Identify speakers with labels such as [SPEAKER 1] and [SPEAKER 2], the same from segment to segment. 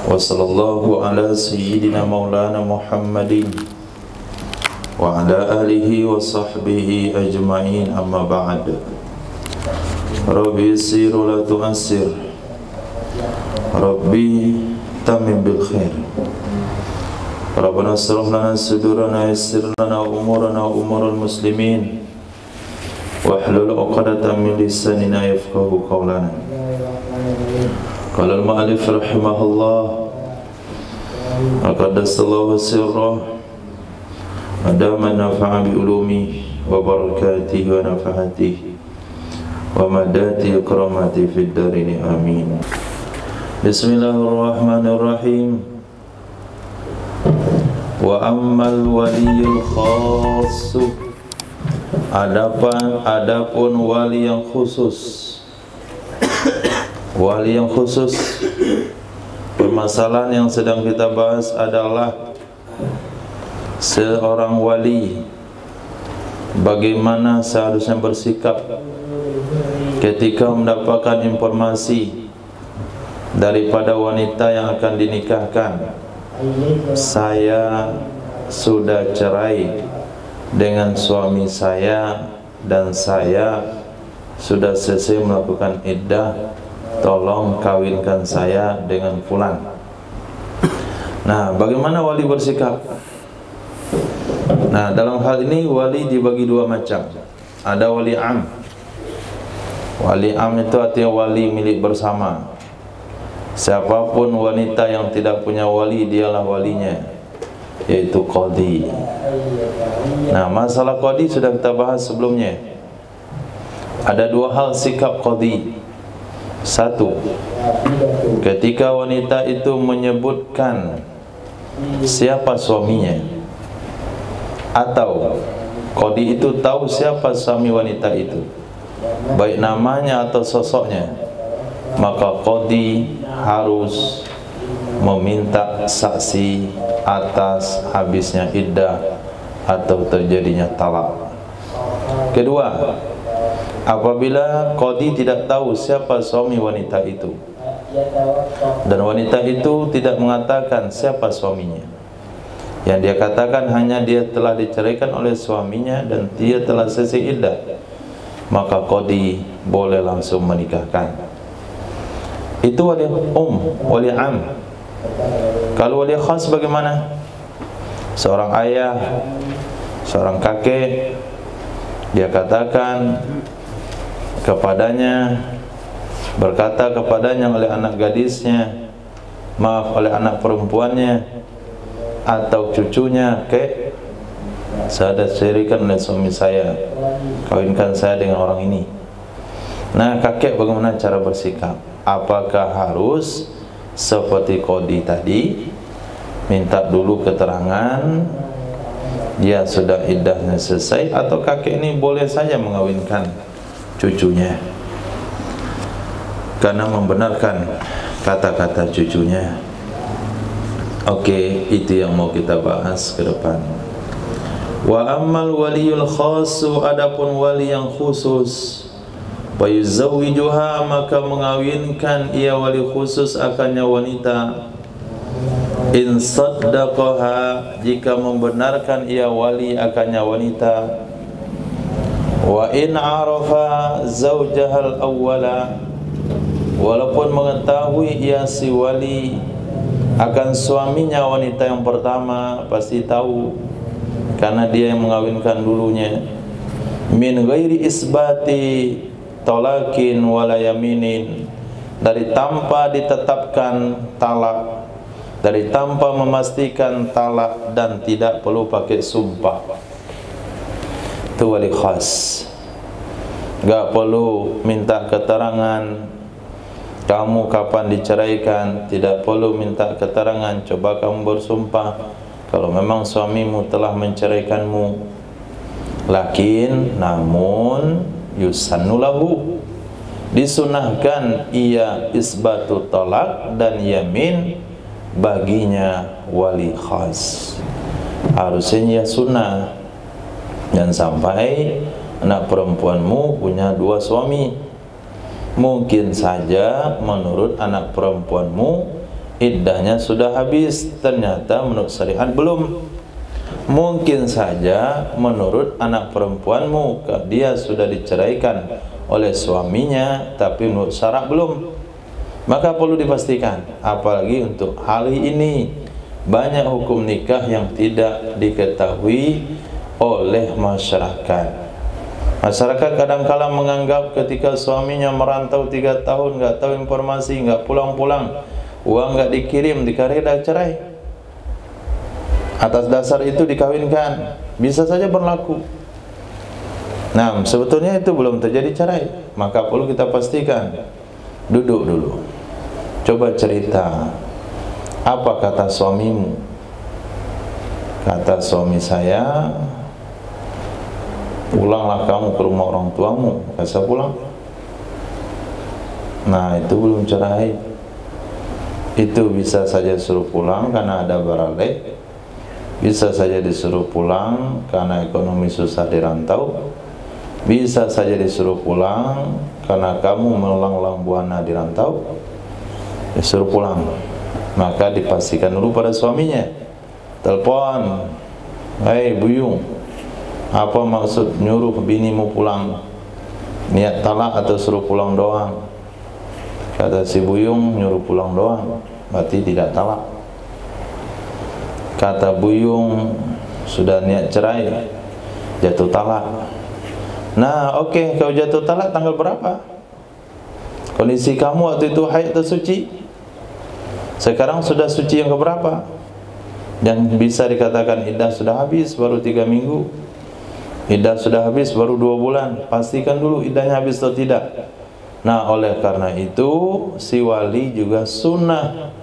[SPEAKER 1] wa sallallahu ala sayyidina maulana Muhammadin wa ala alihi wa sahbihi ajma'in, amma ba'd. Rabbi yassir wa la tu'assir, Rabbi tamim bil khair. Rabbana shrah lana sudurana yassir lana umurana wa umural muslimin wahlul 'uqdatam min lisanina yafqahu qawlana. Qala al-mu'allif rahimahullah wa qaddasallahu sirrah wa dama nafa'a bi ulumi wa barakatihi wa nafahatihi wa madati ikramati fid darini amin. Bismillahirrahmanirrahim. Wa ammal waliyul khassu, adapun wali yang khusus. Wali yang khusus, permasalahan yang sedang kita bahas adalah seorang wali bagaimana seharusnya bersikap ketika mendapatkan informasi daripada wanita yang akan dinikahkan. Saya sudah cerai dengan suami saya dan saya sudah selesai melakukan iddah, tolong kawinkan saya dengan fulan. Nah, bagaimana wali bersikap? Nah, dalam hal ini wali dibagi dua macam. Ada wali am. Wali am itu artinya wali milik bersama. Siapapun wanita yang tidak punya wali, dialah walinya, yaitu qadhi. Nah, masalah qadhi sudah kita bahas sebelumnya. Ada dua hal sikap qadhi. Satu, ketika wanita itu menyebutkan siapa suaminya, atau qadhi itu tahu siapa suami wanita itu, baik namanya atau sosoknya, maka qadhi harus meminta saksi atas habisnya iddah atau terjadinya talak. Kedua, apabila qadhi tidak tahu siapa suami wanita itu dan wanita itu tidak mengatakan siapa suaminya, yang dia katakan hanya dia telah diceraikan oleh suaminya dan dia telah selesai iddah, maka qadhi boleh langsung menikahkan. Itu wali wali am. Kalau wali khas bagaimana? Seorang ayah, seorang kakek, dia katakan kepadanya, berkata kepadanya oleh anak gadisnya, maaf, oleh anak perempuannya atau cucunya, kek, saya dah ceraikan oleh suami saya, kawinkan saya dengan orang ini. Nah, kakek bagaimana cara bersikap? Apakah harus seperti qadhi tadi, minta dulu keterangan dia sudah iddahnya selesai, atau kakek ini boleh saja mengawinkan cucunya karena membenarkan kata-kata cucunya? Oke, itu yang mau kita bahas ke depan. Wa ammal waliyul khassu, adapun wali yang khusus, fayuzawwijuha, maka mengawinkan ia wali khusus akannya wanita, in saddaqaha, jika membenarkan ia wali akannya wanita, wa in arafa zawjahal awwala, walaupun mengetahui ia si wali akan suaminya wanita yang pertama, pasti tahu karena dia yang mengawinkan dulunya, min ghairi isbati talakin wala yaminin, dari tanpa ditetapkan talak, dari tanpa memastikan talak dan tidak perlu pakai sumpah. Itu wali khas. Gak perlu minta keterangan kamu kapan diceraikan, tidak perlu minta keterangan, coba kamu bersumpah kalau memang suamimu telah menceraikanmu. Namun yusannu lahu, disunahkan ia isbatu talak dan yamin baginya wali khas. Harusnya sunnah. Dan sampai anak perempuanmu punya dua suami, mungkin saja menurut anak perempuanmu iddahnya sudah habis. Ternyata menurut syariat belum. Mungkin saja menurut anak perempuanmu dia sudah diceraikan oleh suaminya, tapi menurut syarak belum. Maka perlu dipastikan. Apalagi untuk hal ini, banyak hukum nikah yang tidak diketahui oleh masyarakat. Masyarakat kadang-kala menganggap ketika suaminya merantau 3 tahun, nggak tahu informasi, nggak pulang-pulang, uang nggak dikirim, dikaredah cerai. Atas dasar itu dikawinkan, bisa saja berlaku. Nah, sebetulnya itu belum terjadi cerai. Maka perlu kita pastikan. Duduk dulu, coba cerita, apa kata suamimu? Kata suami saya, pulanglah kamu ke rumah orang tuamu. Saya pulang. Nah, itu belum cerai. Itu bisa saja suruh pulang karena ada baralek, bisa saja disuruh pulang karena ekonomi susah di rantau, bisa saja disuruh pulang karena kamu melanglang buana di rantau, disuruh pulang. Maka dipastikan dulu pada suaminya. Telepon, "Hei Buyung, apa maksud nyuruh binimu pulang? Niat talak atau suruh pulang doang?" Kata si Buyung, nyuruh pulang doang, berarti tidak talak. Kata Buyung, sudah niat cerai, jatuh talak. Nah, oke, kau jatuh talak tanggal berapa? Kondisi kamu waktu itu haid atau suci? Sekarang sudah suci yang keberapa? Dan bisa dikatakan iddah sudah habis baru 3 minggu, iddah sudah habis baru 2 bulan. Pastikan dulu iddahnya habis atau tidak. Nah, oleh karena itu si wali juga sunnah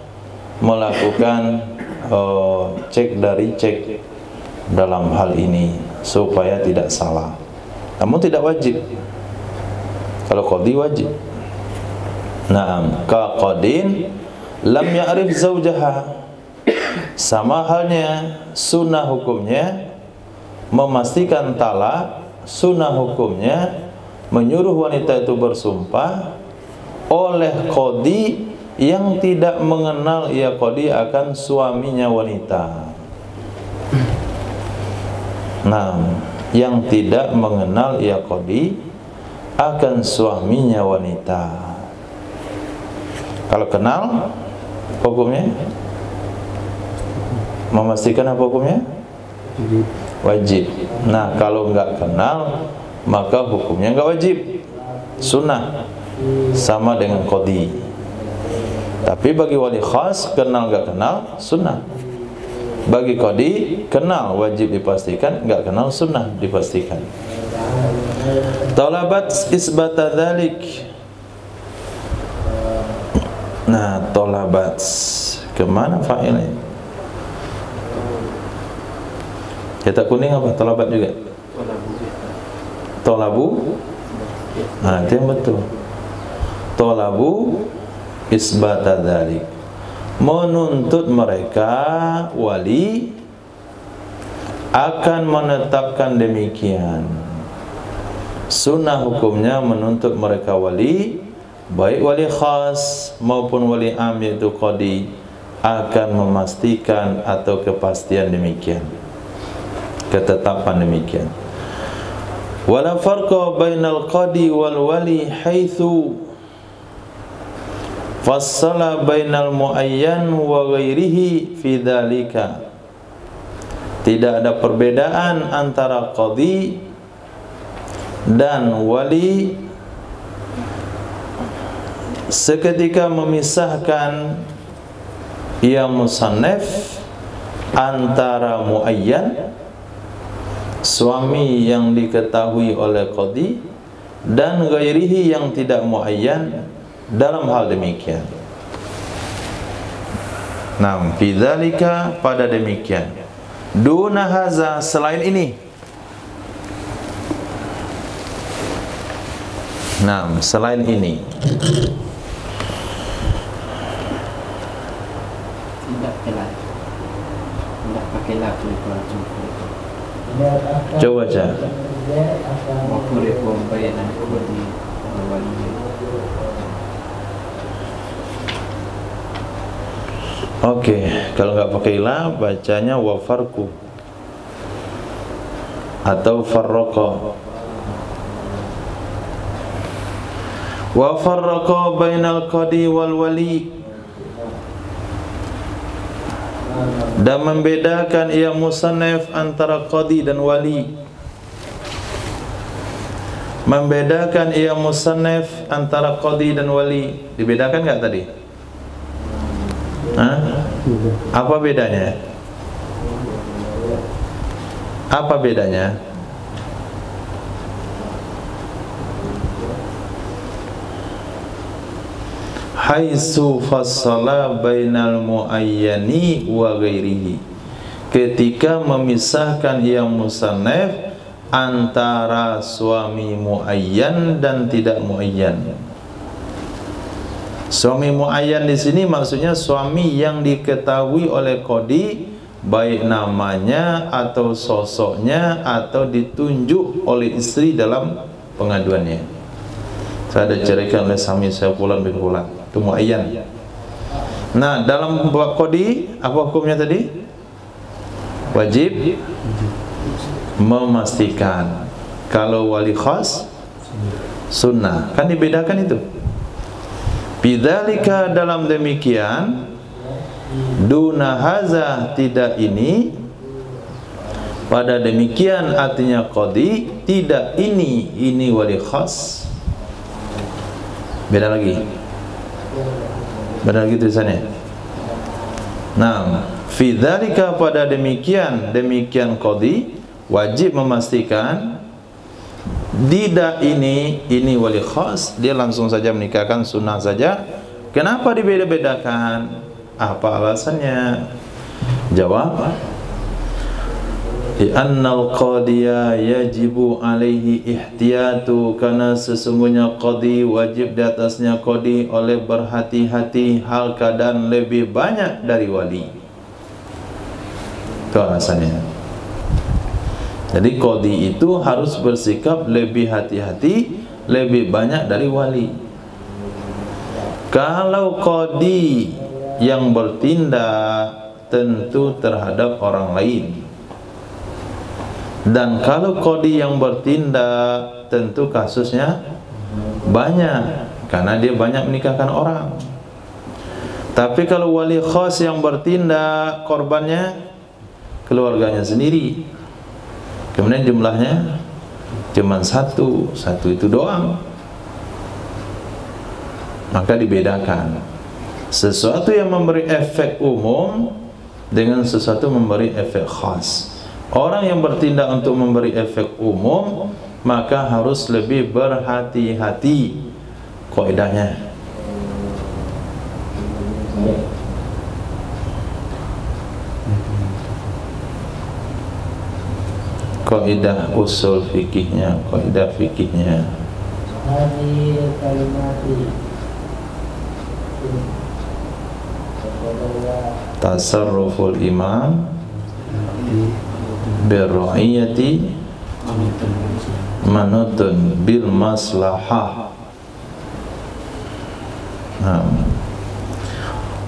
[SPEAKER 1] melakukan cek dari cek dalam hal ini supaya tidak salah. Namun tidak wajib. Kalau qadhi wajib. Naam, ka qadin lam ya'rif zaujaha. Sama halnya sunnah hukumnya memastikan talak, sunnah hukumnya menyuruh wanita itu bersumpah oleh qadhi yang tidak mengenal ia qadhi akan suaminya wanita. Nah, yang tidak mengenal ia qadhi akan suaminya wanita. Kalau kenal, hukumnya memastikan apa hukumnya? Wajib. Nah, kalau enggak kenal, maka hukumnya enggak wajib, sunnah, sama dengan qadhi. Tapi bagi wali khas, kenal enggak kenal, sunnah. Bagi qadhi, kenal wajib dipastikan, enggak kenal sunnah dipastikan. Talabat isbata dzalik. Nah, talabat kemana fa'ilnya? Cetak kuning apa? Talabat juga? Talabu. Nah, itu yang betul. Talabu isbata dzalik, menuntut mereka wali akan menetapkan demikian. Sunnah hukumnya menuntut mereka wali, baik wali khas maupun wali am yaitu qadhi, akan memastikan atau kepastian demikian, ketetapan demikian. Wala farqa bainal qadhi wal wali haitsu fassala bainal muayyan wa ghairihi fi dzalika. Tidak ada perbedaan antara qadhi dan wali seketika memisahkan ia musannaf antara muayyan, suami yang diketahui oleh qadhi, dan ghairihi yang tidak muayyan dalam hal demikian. Nah, bidzalika, pada demikian. Duna haza, selain ini. Nah, selain ini.
[SPEAKER 2] Tidak pakai lagi kalau
[SPEAKER 1] coba baca.
[SPEAKER 2] Wafurikum bayanan qadhi wal wali.
[SPEAKER 1] Oke, kalau nggak pakai la bacanya wa farqu atau farraqa. Wa farraqa bainal qadi wal wali, dan membedakan ia musannaf antara qadi dan wali. Membedakan ia musannaf antara qadi dan wali. Dibedakan nggak tadi? Hah? Apa bedanya? Apa bedanya? Haitsu fassala bainal muayyani wa ghairihi, ketika memisahkan yang musannaf antara suami muayyan dan tidak muayyan. Suami muayyan di sini maksudnya suami yang diketahui oleh qadi, baik namanya atau sosoknya atau ditunjuk oleh istri dalam pengaduannya. Saya ada ceraikan oleh suami saya fulan bin fulan, itu muayyan. Nah, dalam bab qadi apa hukumnya tadi? Wajib memastikan. Kalau wali khas sunnah, kan dibedakan itu. Bidzalika, dalam demikian, duna haza, tidak ini, pada demikian artinya qadi, tidak ini wali khas. Beda lagi. Beda lagi tulisannya. Nah, bidzalika, pada demikian qadi wajib memastikan tidak ini wali khas, dia langsung saja menikahkan sunnah saja. Kenapa dibeda-bedakan? Apa alasannya? Jawab, li'annal qadiya yajibu alaihi ihtiyatu, karena sesungguhnya qadi wajib di atasnya qadi oleh berhati-hati hal keadaan lebih banyak dari wali. Itu alasannya. Jadi qadi itu harus bersikap lebih hati-hati, lebih banyak dari wali. Kalau qadi yang bertindak tentu terhadap orang lain, dan kalau qadi yang bertindak tentu kasusnya banyak, karena dia banyak menikahkan orang. Tapi kalau wali khas yang bertindak, korbannya keluarganya sendiri, kemudian jumlahnya cuma satu itu doang, maka dibedakan. Sesuatu yang memberi efek umum dengan sesuatu memberi efek khas. Orang yang bertindak untuk memberi efek umum maka harus lebih berhati-hati kaidahnya. Kaidah usul fikihnya, kaidah fikihnya. Tasarruful imam birra'iyati manutun bil maslahah.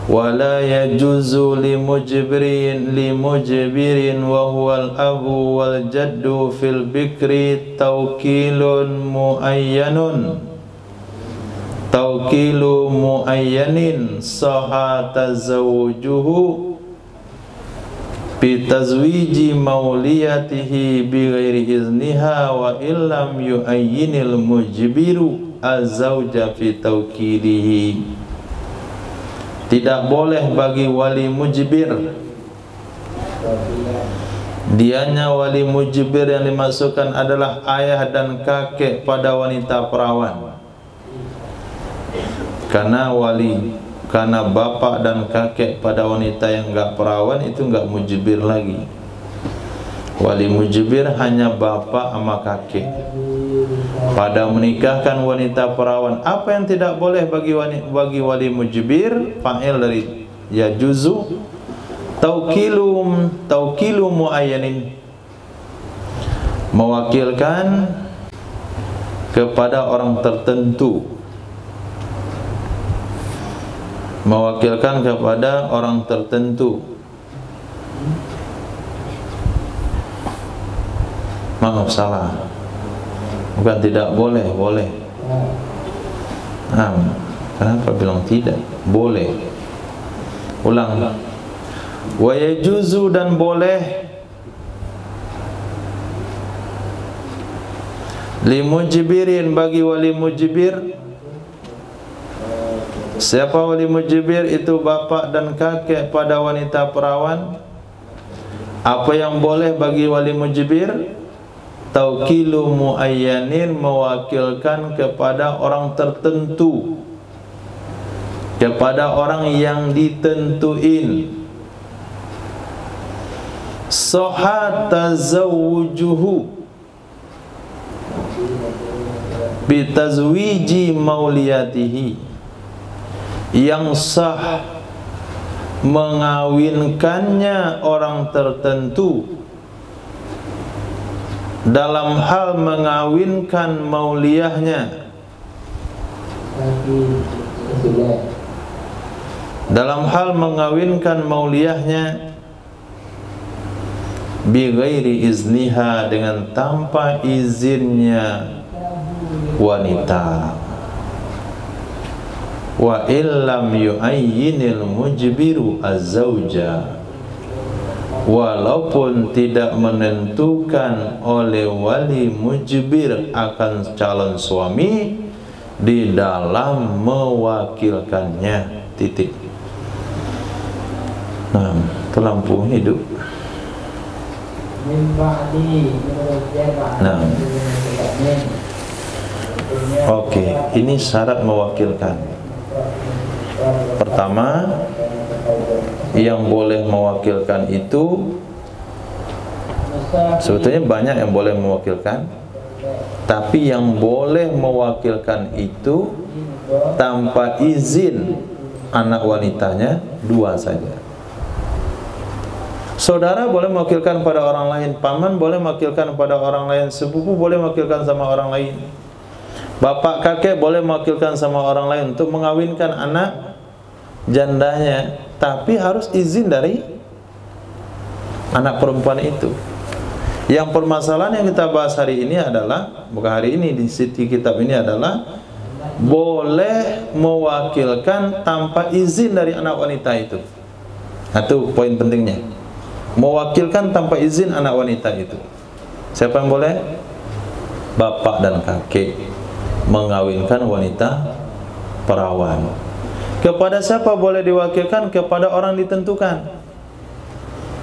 [SPEAKER 1] Wala yajuzu limujbirin wa huwal abu wal jaddu fil bikri tawkilun muayyanin saha tazawujuhu bitazwiji mauliyatihi bighairi izniha wa illam yuayyinil mujbiru azawja fi tawkilihi. Tidak boleh bagi wali mujbir, dianya wali mujbir yang dimaksudkan adalah ayah dan kakek pada wanita perawan. Karena bapak dan kakek pada wanita yang enggak perawan itu enggak mujbir lagi. Wali mujbir hanya bapak sama kakek pada menikahkan wanita perawan. Apa yang tidak boleh bagi wali mujbir? Fa'il dari yajuzu, taukilu muayyanin, mewakilkan kepada orang tertentu. mewakilkan kepada orang tertentu. Maaf, salah. Bukan tidak boleh, boleh. Kenapa bilang tidak? Boleh. Ulang. Wa yajuzu, dan boleh limujbirin, bagi wali mujbir. Siapa wali mujbir? Itu bapak dan kakek pada wanita perawan. Apa yang boleh bagi wali mujbir? Taukilu muayyanin, mewakilkan kepada orang tertentu, kepada orang yang ditentuin. Sahha tazawwujuhu bitazwiji mauliyatihi, yang sah mengawinkannya orang tertentu dalam hal mengawinkan mauliyahnya, dalam hal mengawinkan mauliyahnya bi ghairi izniha, dengan tanpa izinnya wanita. Wa illam yu'ayyinil mujbiru az-zawja, walaupun tidak menentukan oleh wali mujbir akan calon suami di dalam mewakilkannya. Titik. Nah, itu lampu hidup. Nah, oke, ini syarat mewakilkan. Pertama, yang boleh mewakilkan itu sebetulnya banyak yang boleh mewakilkan, tapi yang boleh mewakilkan itu tanpa izin anak wanitanya dua saja. Saudara boleh mewakilkan pada orang lain, paman boleh mewakilkan pada orang lain, sepupu boleh mewakilkan sama orang lain, bapak kakek boleh mewakilkan sama orang lain untuk mengawinkan anak jandanya, tapi harus izin dari anak perempuan itu. Yang permasalahan yang kita bahas hari ini adalah, bukan hari ini, di siti kitab ini adalah boleh mewakilkan tanpa izin dari anak wanita itu. Itu poin pentingnya. Mewakilkan tanpa izin anak wanita itu. Siapa yang boleh? Bapak dan kakek mengawinkan wanita perawan. Kepada siapa boleh diwakilkan? Kepada orang ditentukan.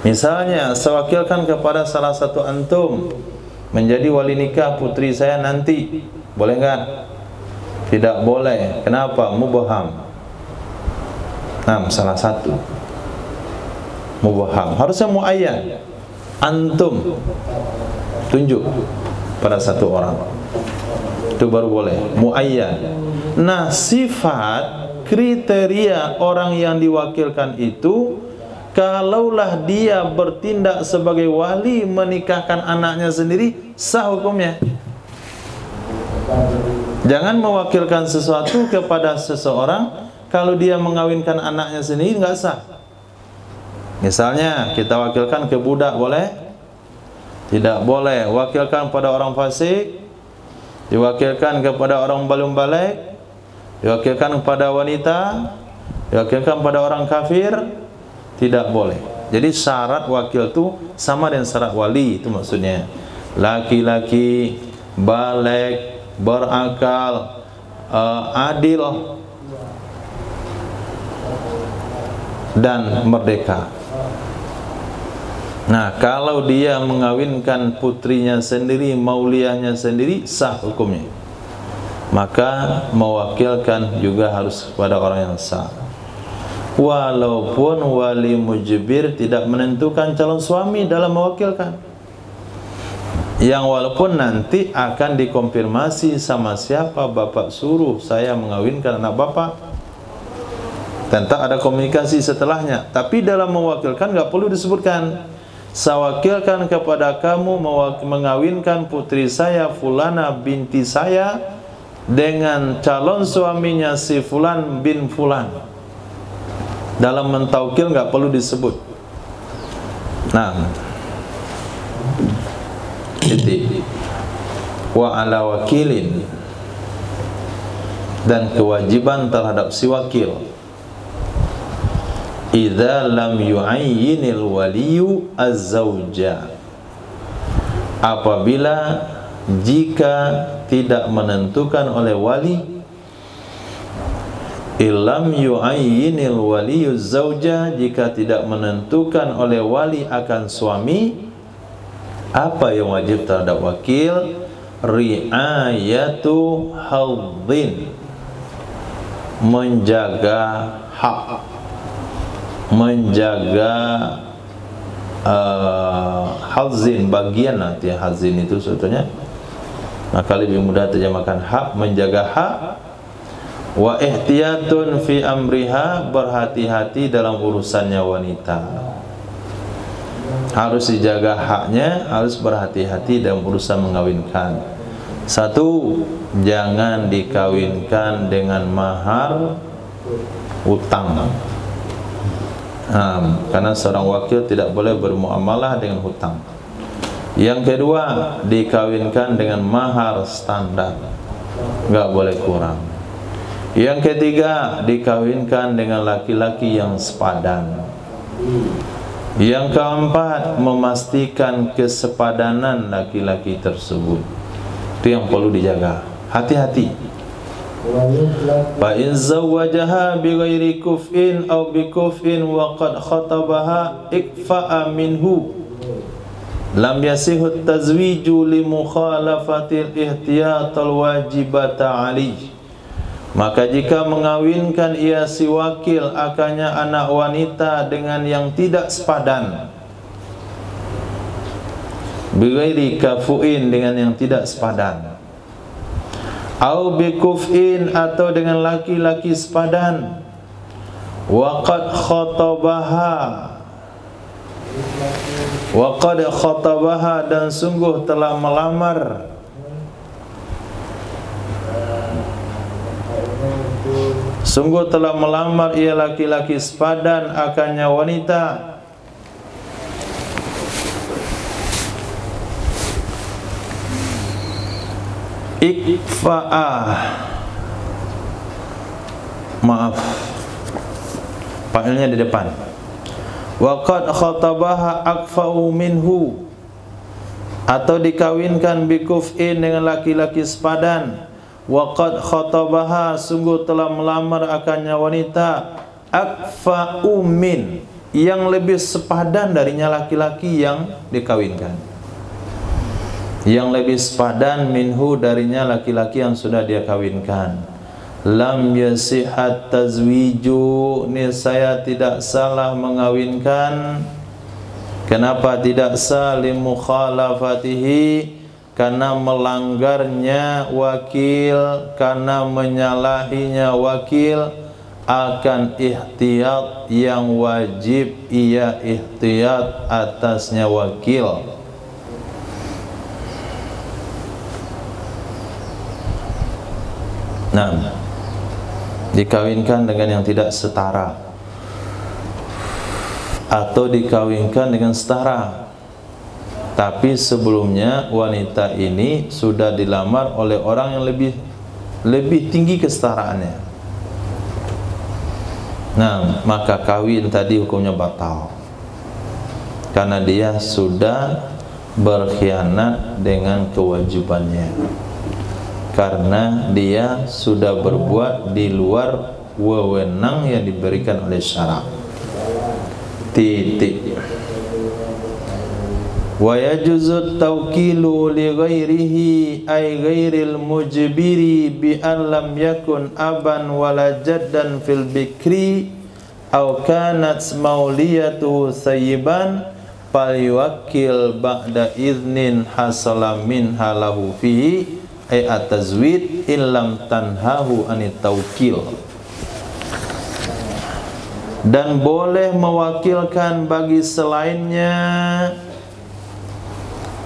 [SPEAKER 1] Misalnya, saya wakilkan kepada salah satu antum menjadi wali nikah putri saya nanti. Boleh enggak? Tidak boleh. Kenapa? Mubham. Nah, salah satu. Mubham. Harusnya muayyan. Antum tunjuk pada satu orang. Itu baru boleh. Muayyan. Nah, sifat kriteria orang yang diwakilkan itu, kalaulah dia bertindak sebagai wali menikahkan anaknya sendiri, sah hukumnya. Jangan mewakilkan sesuatu kepada seseorang kalau dia mengawinkan anaknya sendiri, nggak sah. Misalnya kita wakilkan ke budak, boleh? Tidak boleh. Wakilkan pada orang fasik, diwakilkan kepada orang belum balik, diwakilkan kepada wanita, diwakilkan pada orang kafir, tidak boleh. Jadi syarat wakil itu sama dengan syarat wali, itu maksudnya. Laki-laki, balik, berakal, adil, dan merdeka. Nah, kalau dia mengawinkan putrinya sendiri, mauliyahnya sendiri, sah hukumnya. Maka mewakilkan juga harus kepada orang yang sah. Walaupun wali mujbir tidak menentukan calon suami dalam mewakilkan, yang walaupun nanti akan dikonfirmasi sama siapa bapak suruh saya mengawinkan anak bapak, tentu ada komunikasi setelahnya. Tapi dalam mewakilkan nggak perlu disebutkan, saya wakilkan kepada kamu mengawinkan putri saya Fulana binti saya dengan calon suaminya si Fulan bin Fulan. Dalam mentaukil nggak perlu disebut. Nah, titik. Wa ala wakilin, dan kewajiban terhadap si wakil. Idza lam yu'ayyinil waliyu az-zawja, apabila jika tidak menentukan oleh wali, illam yu'ayyinil waliyu az-zawja, jika tidak menentukan oleh wali akan suami, apa yang wajib terhadap wakil? Ri'ayatu hadzin, menjaga hak, menjaga hadzin, bagian. Nanti hadzin itu sebetulnya, maka lebih mudah terjemahkan hak, menjaga hak. Wa ihtiyatun fi amriha, berhati-hati dalam urusannya wanita. Harus dijaga haknya, harus berhati-hati dalam urusan mengawinkan. Satu, jangan dikawinkan dengan mahar hutang. Karena seorang wakil tidak boleh bermuamalah dengan hutang. Yang kedua, dikawinkan dengan mahar standar, nggak boleh kurang. Yang ketiga, dikawinkan dengan laki-laki yang sepadan. Yang keempat, memastikan kesepadanan laki-laki tersebut. Itu yang perlu dijaga. Hati-hati. Fa in zawwajaha bi ghairi kuf'in aw bi kuf'in wa qad khatabaha ikfa'a minhu lam yasihu at-tazwiju li mukhalafatil ihtiyatal wajibata alaihi. Maka jika mengawinkan ia si wakil akannya anak wanita dengan yang tidak sepadan, bighairi kafuin, dengan yang tidak sepadan, au bikufin, atau dengan laki-laki sepadan, waqad khatabaha, dan sungguh telah melamar, sungguh telah melamar ia laki-laki sepadan akannya wanita. Ikfa'ah, maaf, fa'ilnya di depan. Waqad khatabaha akfa'u minhu, atau dikawinkan bikuf'in, dengan laki-laki sepadan. Waqad khatabaha, sungguh telah melamar akannya wanita, akfa'u min, yang lebih sepadan darinya laki-laki yang dikawinkan, yang lebih sepadan minhu, darinya laki-laki yang sudah dia kawinkan. Lam yasihat tazwiju, niscaya tidak salah mengawinkan. Kenapa tidak sah? Li mukhalafatihi, karena melanggarnya wakil, karena menyalahinya wakil akan ihtiyat yang wajib ia ihtiyat atasnya wakil. Nah, dikawinkan dengan yang tidak setara atau dikawinkan dengan setara, tapi sebelumnya wanita ini sudah dilamar oleh orang yang lebih tinggi kesetaraannya. Nah, maka kawin tadi hukumnya batal, karena dia sudah berkhianat dengan kewajibannya, karena dia sudah berbuat di luar wewenang yang diberikan oleh syarak. Titik. Wa yajuzu tawkilu li ghairihi ay ghairil mujbiri bi an lam yakun aban wala jaddan fil bikri aw kanat mauliyatuhu sayyiban falyuwakkil ba'da idnin hasala minha lahu fihi ay at-tazwid illam tanhahu anit tawkil. Dan boleh mewakilkan bagi selainnya,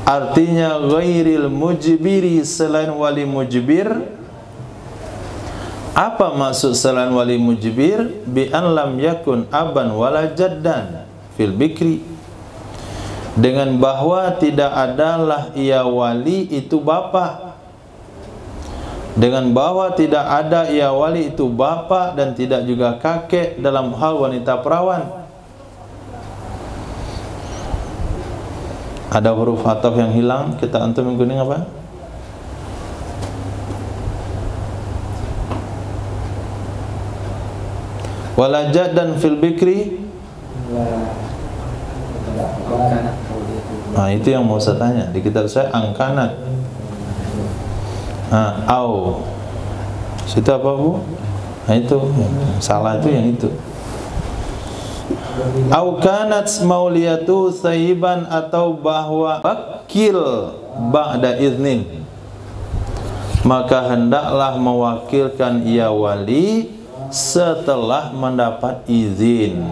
[SPEAKER 1] artinya ghairil mujbiri, selain wali mujbir, Apa maksud selain wali mujbir? Bi an lam yakun aban wala jaddan fil bikri, dengan bahwa tidak adalah ia wali itu bapa, dengan bahwa tidak ada ia wali itu bapa dan tidak juga kakek dalam hal wanita perawan. Ada huruf ataf yang hilang, kita antum yang kuning apa? Wala jaddan fil bikri. Nah, itu yang mau saya tanya. Di kitab saya angkanat. Au. Situ apa, Bu? Nah, itu. Salah itu yang itu. Au kanat mauliyatu sahiban, atau bahwa wakil ba'da iznin, maka hendaklah mewakilkan ia wali setelah mendapat izin.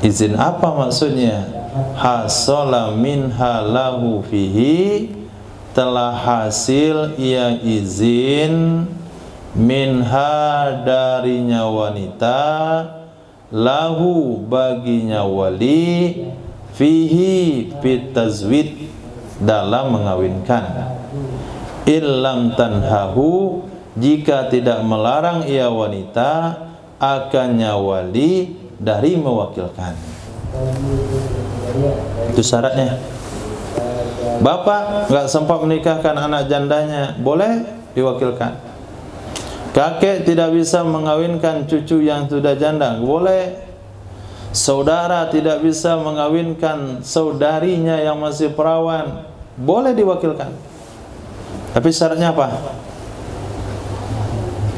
[SPEAKER 1] Izin apa maksudnya? Hasala minha lahu fihi, telah hasil ia izin minha darinya wanita, lahu baginya wali, fihi fit tazwid dalam mengawinkan. Illam tanhahu, jika tidak melarang ia wanita akannya wali dari mewakilkan. Itu syaratnya. Bapak nggak sempat menikahkan anak jandanya, boleh diwakilkan. Kakek tidak bisa mengawinkan cucu yang sudah janda, boleh. Saudara tidak bisa mengawinkan saudarinya yang masih perawan, boleh diwakilkan. Tapi syaratnya apa?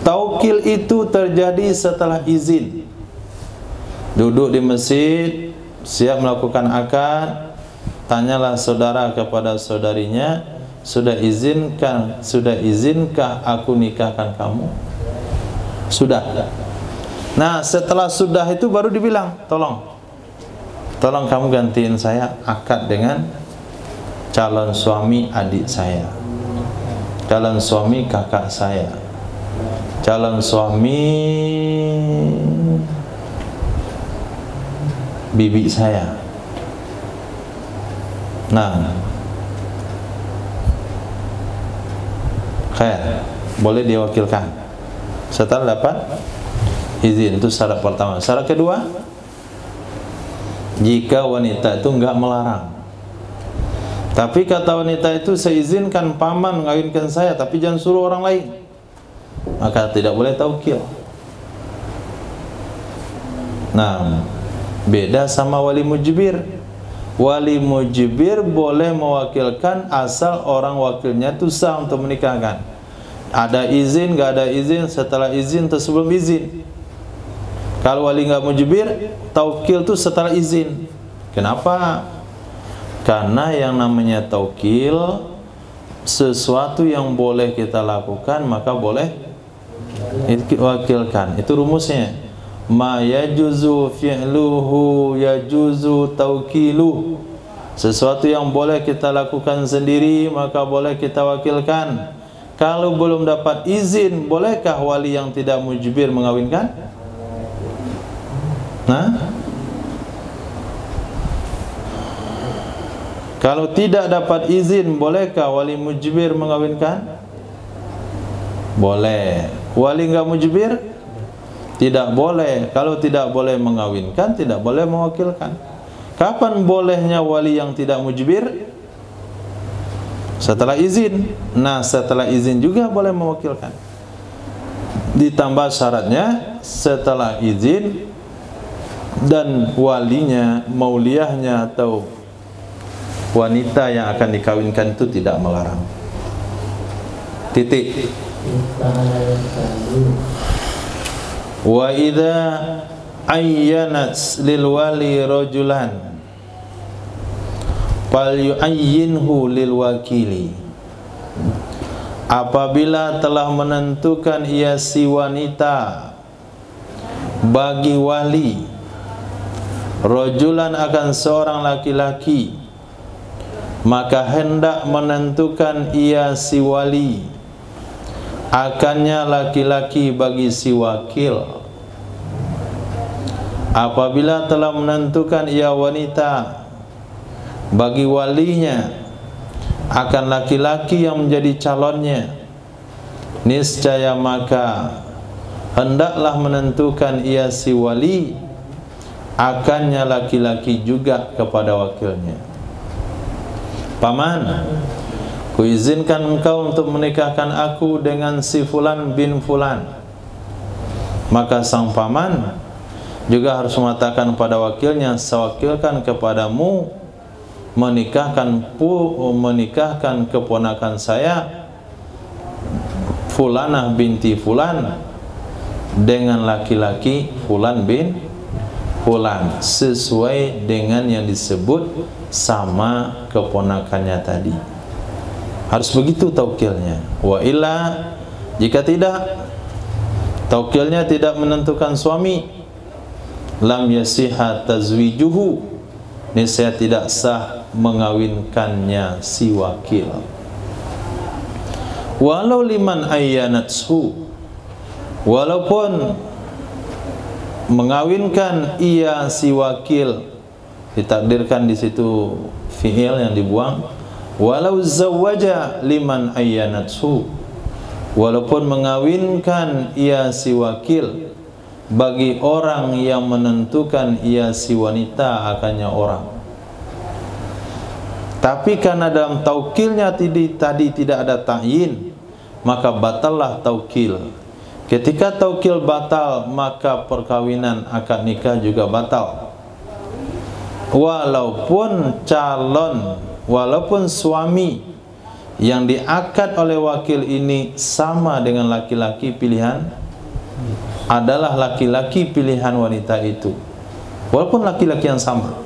[SPEAKER 1] Taukil itu terjadi setelah izin. Duduk di masjid, siap melakukan akad, tanyalah saudara kepada saudarinya, sudah izinkah aku nikahkan kamu? Sudah. Nah, setelah sudah itu baru dibilang, tolong kamu gantiin saya akad dengan calon suami adik saya, calon suami kakak saya, calon suami bibi saya. Nah, khair, boleh diwakilkan setelah dapat izin. Itu syarat pertama. Syarat kedua, jika wanita itu enggak melarang, tapi kata wanita itu, saya izinkan paman mengawinkan saya, tapi jangan suruh orang lain, maka tidak boleh taukil. Nah, beda sama wali mujbir. Wali mujbir boleh mewakilkan asal orang wakilnya itu sah untuk menikahkan. Ada izin, nggak ada izin, setelah izin atau sebelum izin. Kalau wali nggak mujbir, taukil itu setelah izin. Kenapa? Karena yang namanya taukil, sesuatu yang boleh kita lakukan maka boleh diwakilkan. Itu rumusnya. Ma yajuzu fi'luhu yajuzu taukiluh. Sesuatu yang boleh kita lakukan sendiri maka boleh kita wakilkan. Kalau belum dapat izin, bolehkah wali yang tidak mujbir mengawinkan? Nah, kalau tidak dapat izin, bolehkah wali mujbir mengawinkan? Boleh. Wali enggak mujbir? Tidak boleh. Kalau tidak boleh mengawinkan, tidak boleh mewakilkan. Kapan bolehnya wali yang tidak mujbir? Setelah izin. Nah, setelah izin juga boleh mewakilkan. Ditambah syaratnya, setelah izin dan walinya, mauliyahnya atau wanita yang akan dikawinkan itu tidak melarang. Titik. Wa idza ayyanat lil wali rajulan fal yu'ayyinhu lil wakili. Apabila telah menentukan ia si wanita bagi wali, rajulan akan seorang laki-laki, maka hendak menentukan ia si wali akannya laki-laki bagi si wakil apabila telah menentukan ia wanita bagi walinya akan laki-laki yang menjadi calonnya, niscaya maka hendaklah menentukan ia si wali akannya laki-laki juga kepada wakilnya. Paman, kuizinkan engkau untuk menikahkan aku dengan si fulan bin fulan. Maka sang paman juga harus mengatakan pada wakilnya, sewakilkan kepadamu menikahkan keponakan saya Fulanah binti fulan dengan laki-laki fulan bin fulan sesuai dengan yang disebut sama keponakannya tadi. Harus begitu taukilnya. Wa illa, jika tidak, taukilnya tidak menentukan suami, lam yasiha tazwijuhu, niscaya tidak sah mengawinkannya si wakil. Walau liman ayyanatsu, walaupun mengawinkan ia si wakil, ditakdirkan di situ fi'il yang dibuang. Walau zawwaja liman ayyanatsu, walaupun mengawinkan ia si wakil bagi orang yang menentukan ia si wanita akannya orang. Tapi karena dalam taukilnya tadi tidak ada ta'yin, maka batallah taukil. Ketika taukil batal, maka perkawinan akad nikah juga batal. Walaupun suami yang diakad oleh wakil ini sama dengan laki-laki pilihan, adalah laki-laki pilihan wanita itu, walaupun laki-laki yang sama,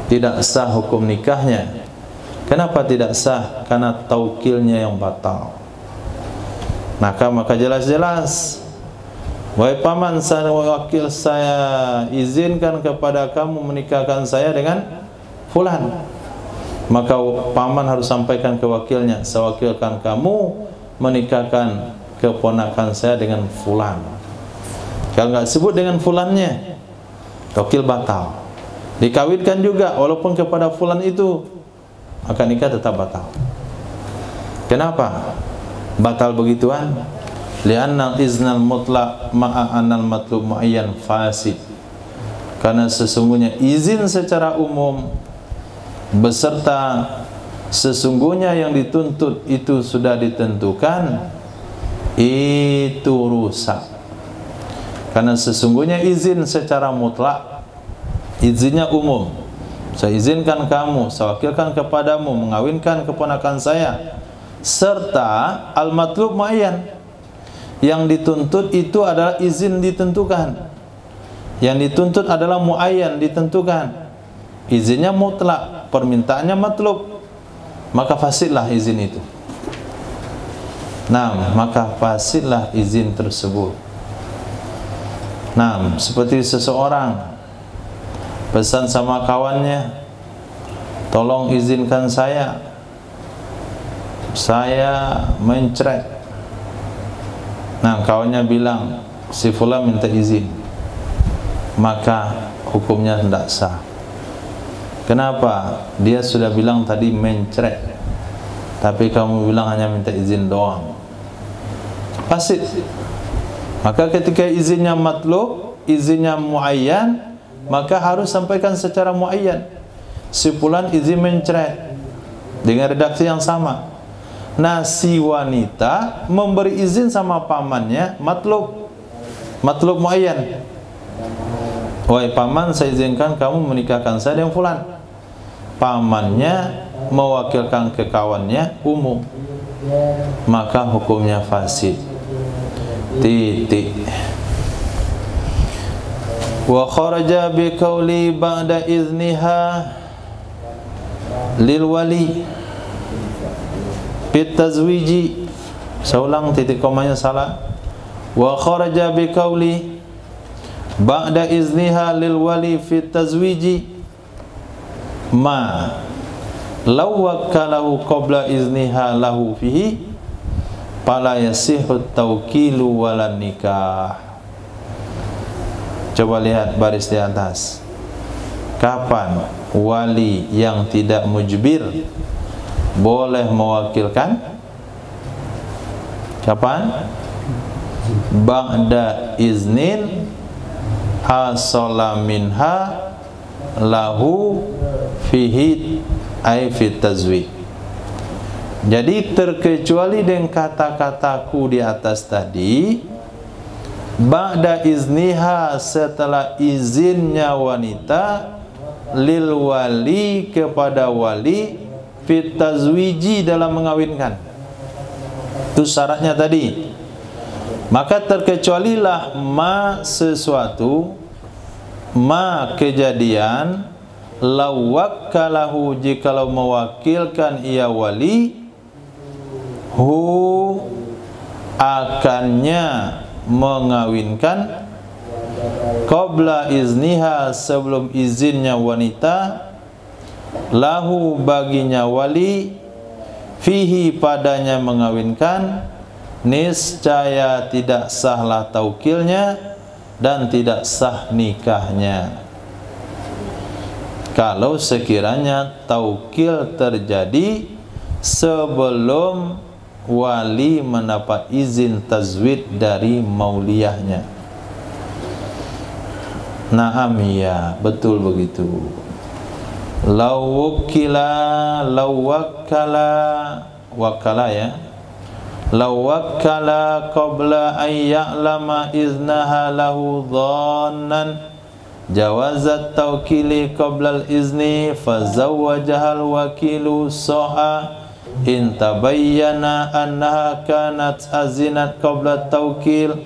[SPEAKER 1] tidak sah hukum nikahnya. Kenapa tidak sah? Karena taukilnya yang batal. Maka jelas-jelas, wahai paman, saya wakil saya izinkan kepada kamu menikahkan saya dengan fulan. Maka paman harus sampaikan ke wakilnya, saya wakilkan kamu menikahkan keponakan saya dengan fulan. Kalau nggak sebut dengan fulannya, taukil batal. Dikawinkan juga walaupun kepada fulan itu, maka nikah tetap batal. Kenapa batal begituan? Li'anna iznal mutlaq ma'a anal matlub muayyan fasid. Karena sesungguhnya izin secara umum beserta sesungguhnya yang dituntut itu sudah ditentukan, itu rusak. Karena sesungguhnya izin secara mutlak, izinnya umum. Saya izinkan kamu, saya wakilkan kepadamu mengawinkan keponakan saya, serta al-matlub muayyan, yang dituntut itu adalah izin ditentukan, yang dituntut adalah muayyan ditentukan. Izinnya mutlak, permintaannya matlub, maka fasidlah izin itu. Nah, maka fasidlah izin tersebut. Nah, seperti seseorang pesan sama kawannya, tolong izinkan saya mencret. Nah, kawannya bilang, si fulan minta izin, maka hukumnya tidak sah. Kenapa? Dia sudah bilang tadi mencret, tapi kamu bilang hanya minta izin doang. Fasid. Maka ketika izinnya matlub, izinnya muayyan, maka harus sampaikan secara muayyan. Si fulan izin mencret dengan redaksi yang sama. Nah, si wanita memberi izin sama pamannya matlub muayyan. Wahai paman, saya izinkan kamu menikahkan saya dengan fulan. Pamannya mewakilkan ke kawannya umum, maka hukumnya fasid. Titik. Wa kharaja bi qawli ba'da izniha lil wali bit tazwiji. Saya ulang, titik komanya salah. Wa kharaja bi qawli ba'da izniha lil wali fit tazwiji ma law wakalahu qabla izniha lahu fihi fala yasihhu tawkilu walan nikah. Coba lihat baris di atas. Kapan wali yang tidak mujbir boleh mewakilkan? Kapan? Ba'da iznin hasala minha lahu fihi ay fit tazwij. Jadi terkecuali dengan kata-kataku di atas tadi, ba'da izniha, setelah izinnya wanita, lil wali, kepada wali, fit tazwiji, dalam mengawinkan. Itu syaratnya tadi. Maka terkecualilah ma, sesuatu, ma, kejadian, lawakkalahu, jikalau mewakilkan ia wali, hu, akannya mengawinkan, qabla izniha, sebelum izinnya wanita, lahu, baginya wali, fihi, padanya mengawinkan, niscaya tidak sahlah taukilnya dan tidak sah nikahnya. Kalau sekiranya taukil terjadi sebelum wali mendapat izin tazwid dari mauliyahnya. Naam, ya, betul begitu. Lawukila, lawakkala, wakala ya, lawakkala qabla an ya'lama iznaha lahu dhannan jawazat tawkili qabla al-izni fazawwajahal wakilu so'a in tabayyana annaha kanat azinat qabla tawkil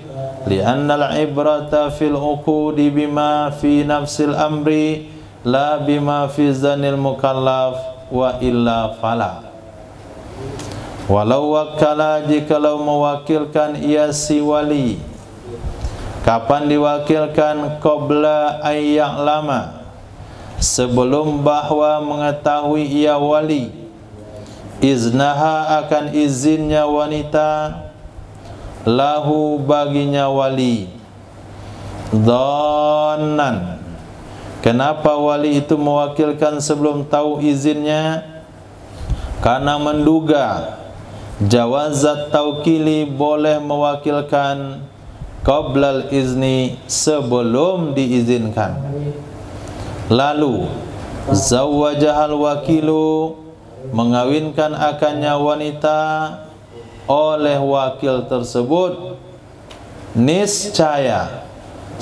[SPEAKER 1] li'anna al-ibrata fil uqudi bima fi nafsil amri la bima fi zanil mukallaf wa illa fala. Walau wakala, jikalau mewakilkan ia si wali. Kapan diwakilkan? Qabla ayya'lama, sebelum bahwa mengetahui ia wali, iznaha, akan izinnya wanita, lahu, baginya wali, dhannan. Kenapa wali itu mewakilkan sebelum tahu izinnya? Karena menduga. Jawazat taukili, boleh mewakilkan, qablal izni, sebelum diizinkan. Lalu zawwajahal wakilu, mengawinkan akannya wanita oleh wakil tersebut, niscaya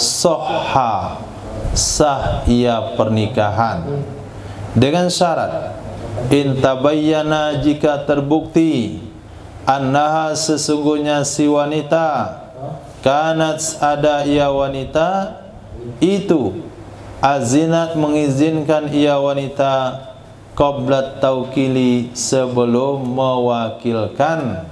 [SPEAKER 1] sohha, sah ia pernikahan, dengan syarat intabayyana, jika terbukti, annaha, sesungguhnya si wanita, kanat, ada ia wanita itu, azinat, mengizinkan ia wanita, qabla taukili, sebelum mewakilkan.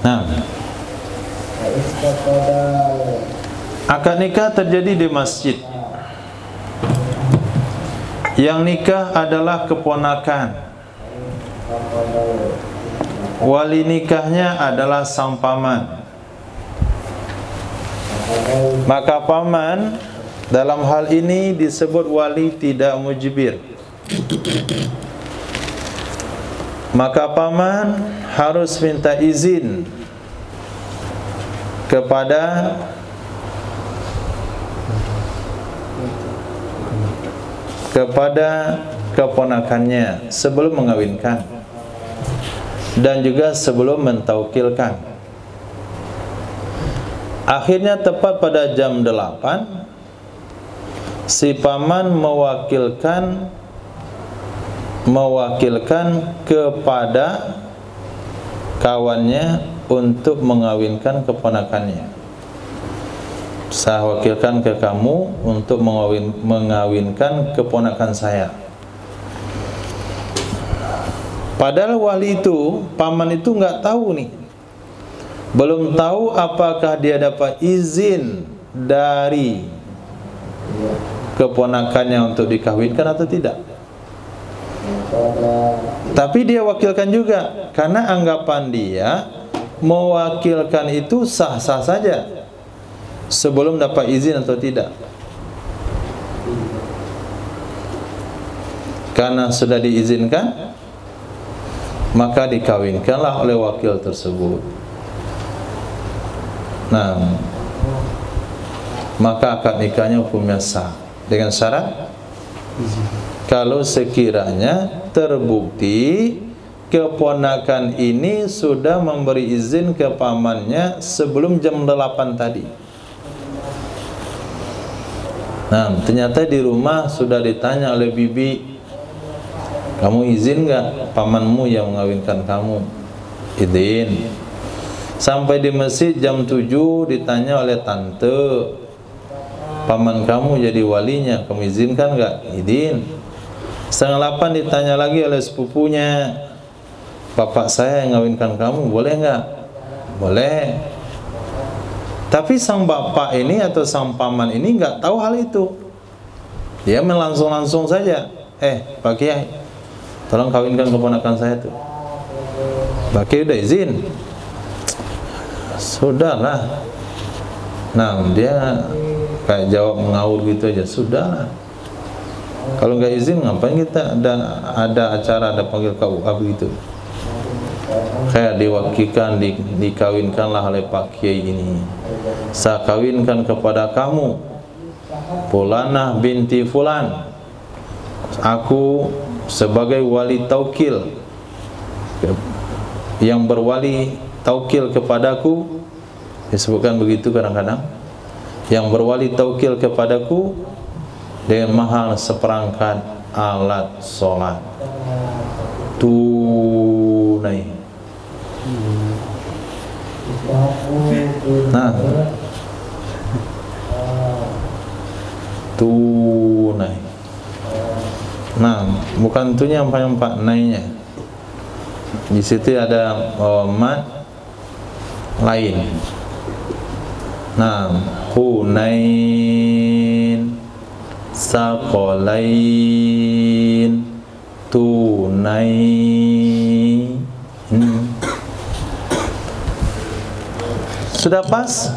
[SPEAKER 1] Nah, akad nikah terjadi di masjid. Yang nikah adalah keponakan. Wali nikahnya adalah sang paman. Maka paman dalam hal ini disebut wali tidak mujbir. Maka paman harus minta izin kepada keponakannya sebelum mengawinkan dan juga sebelum mentaukilkan. Akhirnya tepat pada jam 8 si paman mewakilkan kepada kawannya untuk mengawinkan keponakannya. Saya wakilkan ke kamu untuk mengawinkan keponakan saya. Padahal wali itu, paman itu nggak tahu nih, belum tahu apakah dia dapat izin dari keponakannya untuk dikawinkan atau tidak. Tapi dia wakilkan juga, karena anggapan dia mewakilkan itu sah-sah saja sebelum dapat izin atau tidak. Karena sudah diizinkan, maka dikawinkanlah oleh wakil tersebut. Nah, maka akad nikahnya hukumnya sah dengan syarat kalau sekiranya terbukti keponakan ini sudah memberi izin ke pamannya sebelum jam 8 tadi. Nah, ternyata di rumah sudah ditanya oleh bibi, kamu izin enggak pamanmu yang mengawinkan kamu? Izin. Sampai di masjid jam 7 ditanya oleh tante, paman kamu jadi walinya, kamu izinkan enggak? Izin. Setengah 8 ditanya lagi oleh sepupunya, bapak saya yang mengawinkan kamu, boleh enggak? Boleh. Tapi sang bapak ini atau sang paman ini enggak tahu hal itu. Dia langsung saja, Pak Kiai, tolong kawinkan keponakan saya tuh. Pak Kiai udah izin. Sudahlah. Nah, dia kayak jawab mengaur gitu aja, sudahlah. Kalau nggak izin ngapain kita ada acara, ada panggil KUA begitu. Kayak diwakilkan, dikawinkanlah oleh Pak Kiai ini. Saya kawinkan kepada kamu Fulanah binti Fulan. Aku sebagai wali taukil, yang berwali taukil kepadaku, disebutkan begitu kadang-kadang, yang berwali taukil kepadaku dengan mahal seperangkat alat sholat tunai. Nah, tunai. Nah, bukan tunya yang paling pak nainya. Di situ ada mat lain. Nah, hunain, saqalain, tunai. Sudah pas?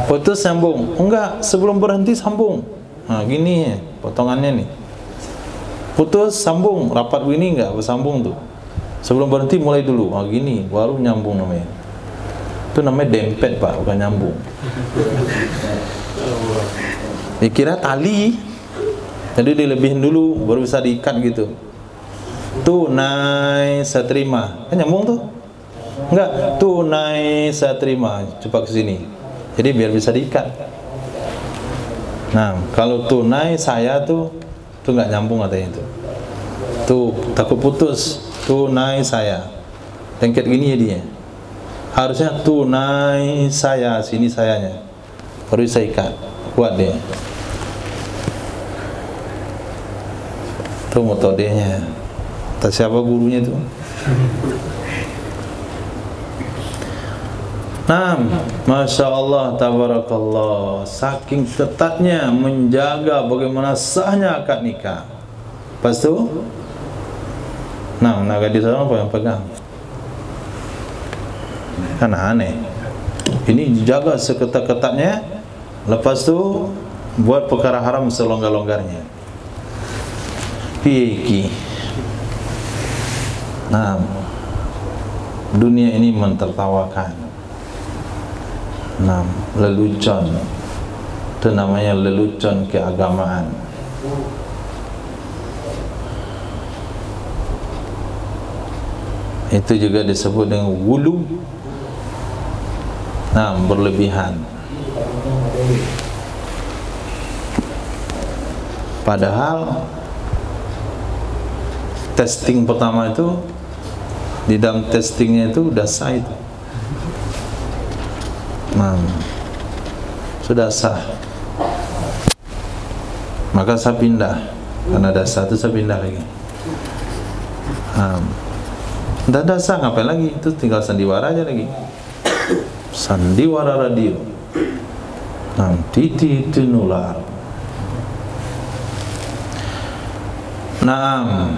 [SPEAKER 1] Putus sambung? Enggak, sebelum berhenti sambung. Nah, gini ya, potongannya nih. Putus sambung, rapat begini enggak bersambung tuh. Sebelum berhenti mulai dulu. Ah, gini, baru nyambung namanya. Itu namanya dempet, Pak, bukan nyambung. Dikira tali, jadi dilebihin dulu baru bisa diikat gitu. Tunai saya terima, kan nyambung tuh? Enggak, tunai saya terima, coba ke sini. Jadi biar bisa diikat. Nah, kalau tunai saya tuh enggak nyambung katanya itu. Tuh takut putus, tunai saya. Lengket gini ya dia. Harusnya tunai saya, sini sayanya. Baru bisa ikat, kuat dia. Itu metodenya. Tak siapa gurunya itu. Nah, Masya Allah, tabarakallah, saking ketatnya menjaga bagaimana sahnya akad nikah. Lepas itu, nah, gadis orang apa yang pegang? Kan aneh. Ini dijaga seketat-ketatnya, lepas itu buat perkara haram selonggar-longgarnya. Pieki. Nah, dunia ini mentertawakan. Nah, lelucon. Itu namanya lelucon keagamaan. Itu juga disebut dengan wulu. Nah, berlebihan. Padahal testing pertama itu, di dalam testingnya itu udah sah itu. Nah, sudah sah. Maka saya pindah. Karena ada satu saya pindah lagi. Tidak ada sah, ngapain lagi? Itu tinggal sandiwara aja lagi. Sandiwara radio. Titi nular. Naam.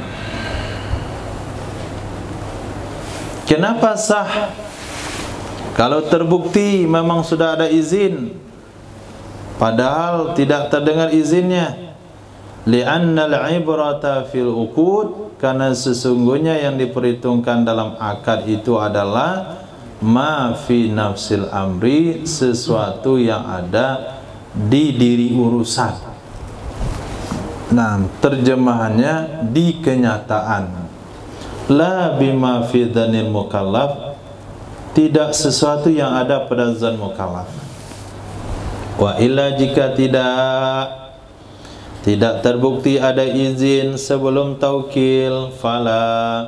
[SPEAKER 1] Kenapa sah? Kalau terbukti memang sudah ada izin, padahal tidak terdengar izinnya. Li'annal ibrata fil uqud, karena sesungguhnya yang diperhitungkan dalam akad itu adalah ma fi nafsil amri, sesuatu yang ada di diri urusan. Nah, terjemahannya di kenyataan. La bima fi dhanil mukallaf, tidak sesuatu yang ada pada zan mukallaf. Wa illa, jika tidak terbukti ada izin sebelum taukil, fala,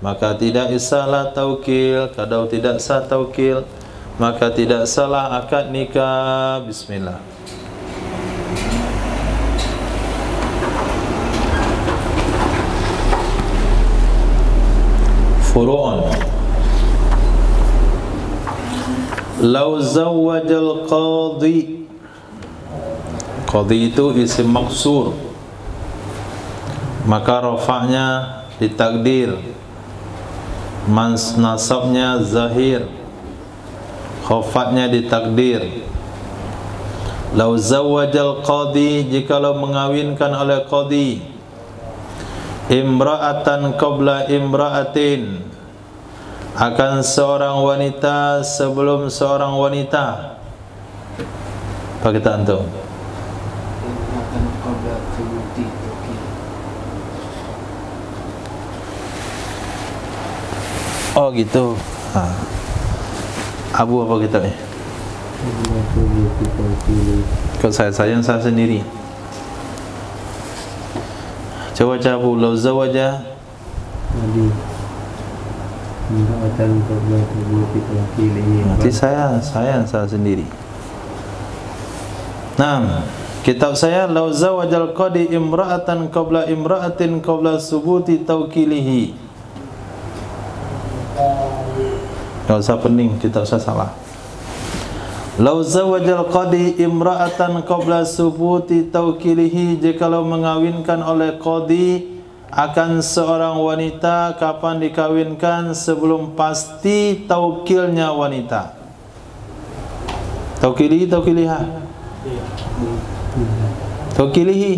[SPEAKER 1] maka tidak salah taukil. Kalau tidak sah taukil, maka tidak salah akad nikah. Bismillah. Furu'un. Lau zawwajal qadhi. Qadhi itu isim maksur, maka rafa'nya ditakdir, nasabnya zahir, khafatnya ditakdir. Lau zawwajal qadhi, jikalau mengawinkan oleh qadhi imra'atan qabla imra'atin, akan seorang wanita sebelum seorang wanita. Apa kita antum? Oh gitu. Abu apa kita nih? Kalau saya sayang saya sendiri. Coba Abu, lau zawaja nanti saya sayang saya sendiri. Nah, kitab saya lau zawajal qadi imra'atan qabla imra'atin qabla subuti tawkilihi. Enggak usah pening, kitab saya salah. Lau zawajal qadi imra'atan qabla subuti tawkilihi, jikalau mengawinkan oleh qadi akan seorang wanita, kapan dikawinkan? Sebelum pasti taukilnya wanita. Taukilihi, taukiliha? Taukilihi.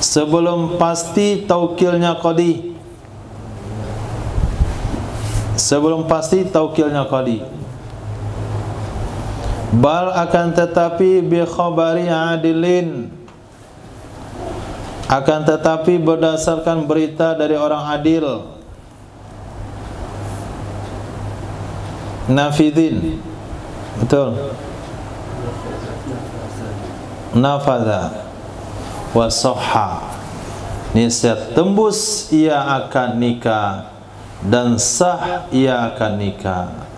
[SPEAKER 1] Sebelum pasti taukilnya qadi. Sebelum pasti taukilnya qadi. Bal, akan tetapi bi khabari adilin, akan tetapi berdasarkan berita dari orang adil. Nafidin, betul. Nafadha wa sahha, niscaya tembus ia akan nikah dan sah ia akan nikah.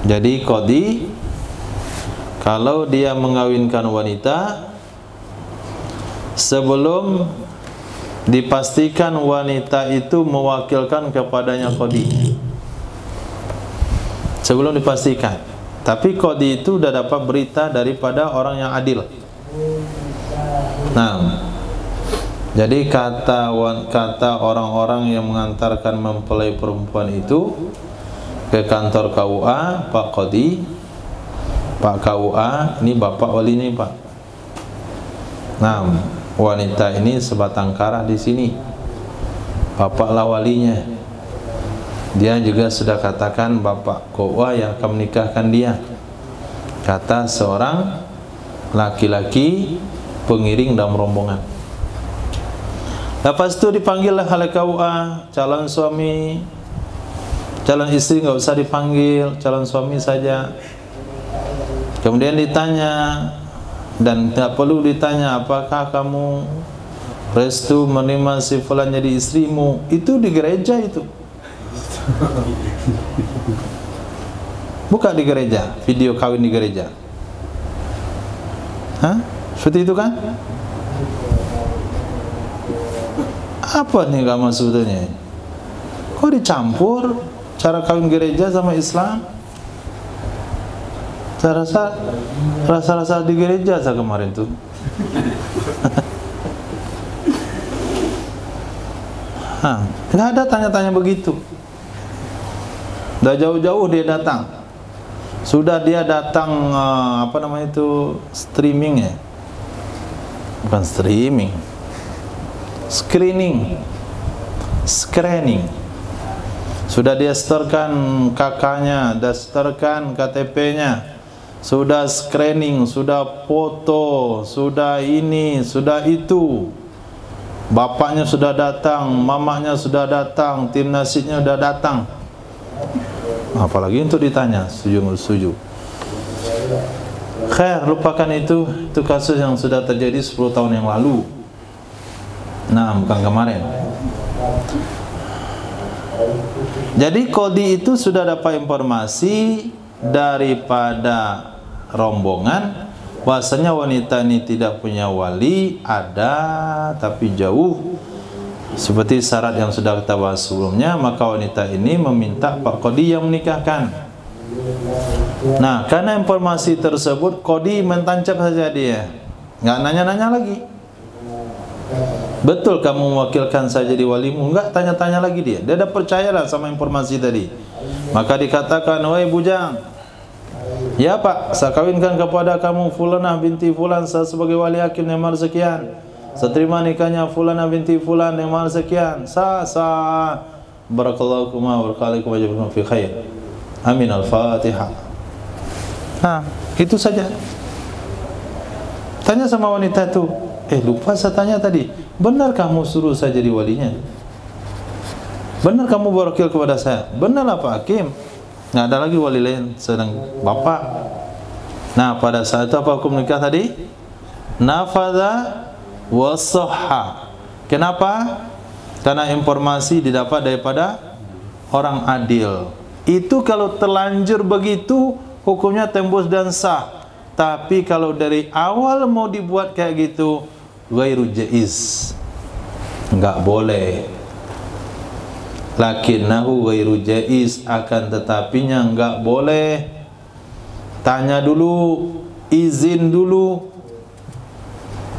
[SPEAKER 1] Jadi qadi kalau dia mengawinkan wanita sebelum dipastikan wanita itu mewakilkan kepadanya qadi, sebelum dipastikan. Tapi qadi itu sudah dapat berita daripada orang yang adil. Nah, jadi kata orang-orang yang mengantarkan mempelai perempuan itu ke kantor KUA, Pak Qadi, Pak KUA, ini bapak wali ini Pak. Nah, wanita ini sebatang kara di sini, bapaklah walinya. Dia juga sudah katakan bapak KUA yang akan menikahkan dia, kata seorang laki-laki pengiring dalam rombongan. Lepas itu dipanggillah oleh KUA, calon suami, calon istri nggak usah dipanggil, calon suami saja. Kemudian ditanya, dan tidak perlu ditanya apakah kamu restu menerima si fulan jadi istrimu. Itu di gereja itu. Buka di gereja, video kawin di gereja. Hah? Seperti itu kan? Apa nih kamu sebetulnya? Kok dicampur cara kawin gereja sama Islam? Saya rasa di gereja saya kemarin tuh. Nggak ada tanya-tanya begitu. Udah jauh-jauh dia datang. Sudah dia datang apa namanya itu, streaming ya? Bukan streaming, screening. Sudah dia setorkan kakaknya, dia setorkan KTP-nya, sudah screening, sudah foto, sudah ini, sudah itu. Bapaknya sudah datang, mamanya sudah datang, tim nasibnya sudah datang. Apalagi untuk ditanya, setuju nggak setuju? Khair, lupakan itu kasus yang sudah terjadi 10 tahun yang lalu. Nah, bukan kemarin. Jadi qadhi itu sudah dapat informasi daripada rombongan bahwasanya wanita ini tidak punya wali, ada tapi jauh. Seperti syarat yang sudah kita bahas sebelumnya, maka wanita ini meminta Pak Qadhi yang menikahkan. Nah, karena informasi tersebut Qadhi mentancap saja dia, nggak nanya-nanya lagi. Betul kamu mewakilkan saya jadi walimu? Enggak tanya-tanya lagi dia. Dia dah percayalah sama informasi tadi. Maka dikatakan, wahai bujang, ya Pak, saya kawinkan kepada kamu Fulanah binti Fulan, saya sebagai wali hakim yang mahar sekian. Saya terima nikahnya Fulanah binti Fulan yang mahar sekian. Sah. Barakallahu kuma barakallahu wajibun fi khair. Amin. Al-Fatihah. Nah, itu saja. Tanya sama wanita itu. Lupa saya tanya tadi, benar kamu suruh saya jadi walinya? Benar kamu berwakil kepada saya? Benar lah Pak Hakim. Nggak ada lagi wali lain sedang bapak. Nah, pada saat itu apa hukum nikah tadi? Nafadha wa sahha. Kenapa? Karena informasi didapat daripada orang adil. Itu kalau terlanjur begitu hukumnya tembus dan sah. Tapi kalau dari awal mau dibuat kayak gitu, ghairu jaiz, enggak boleh. Lakinnahu ghairu jaiz, akan tetapinya enggak boleh. Tanya dulu, izin dulu.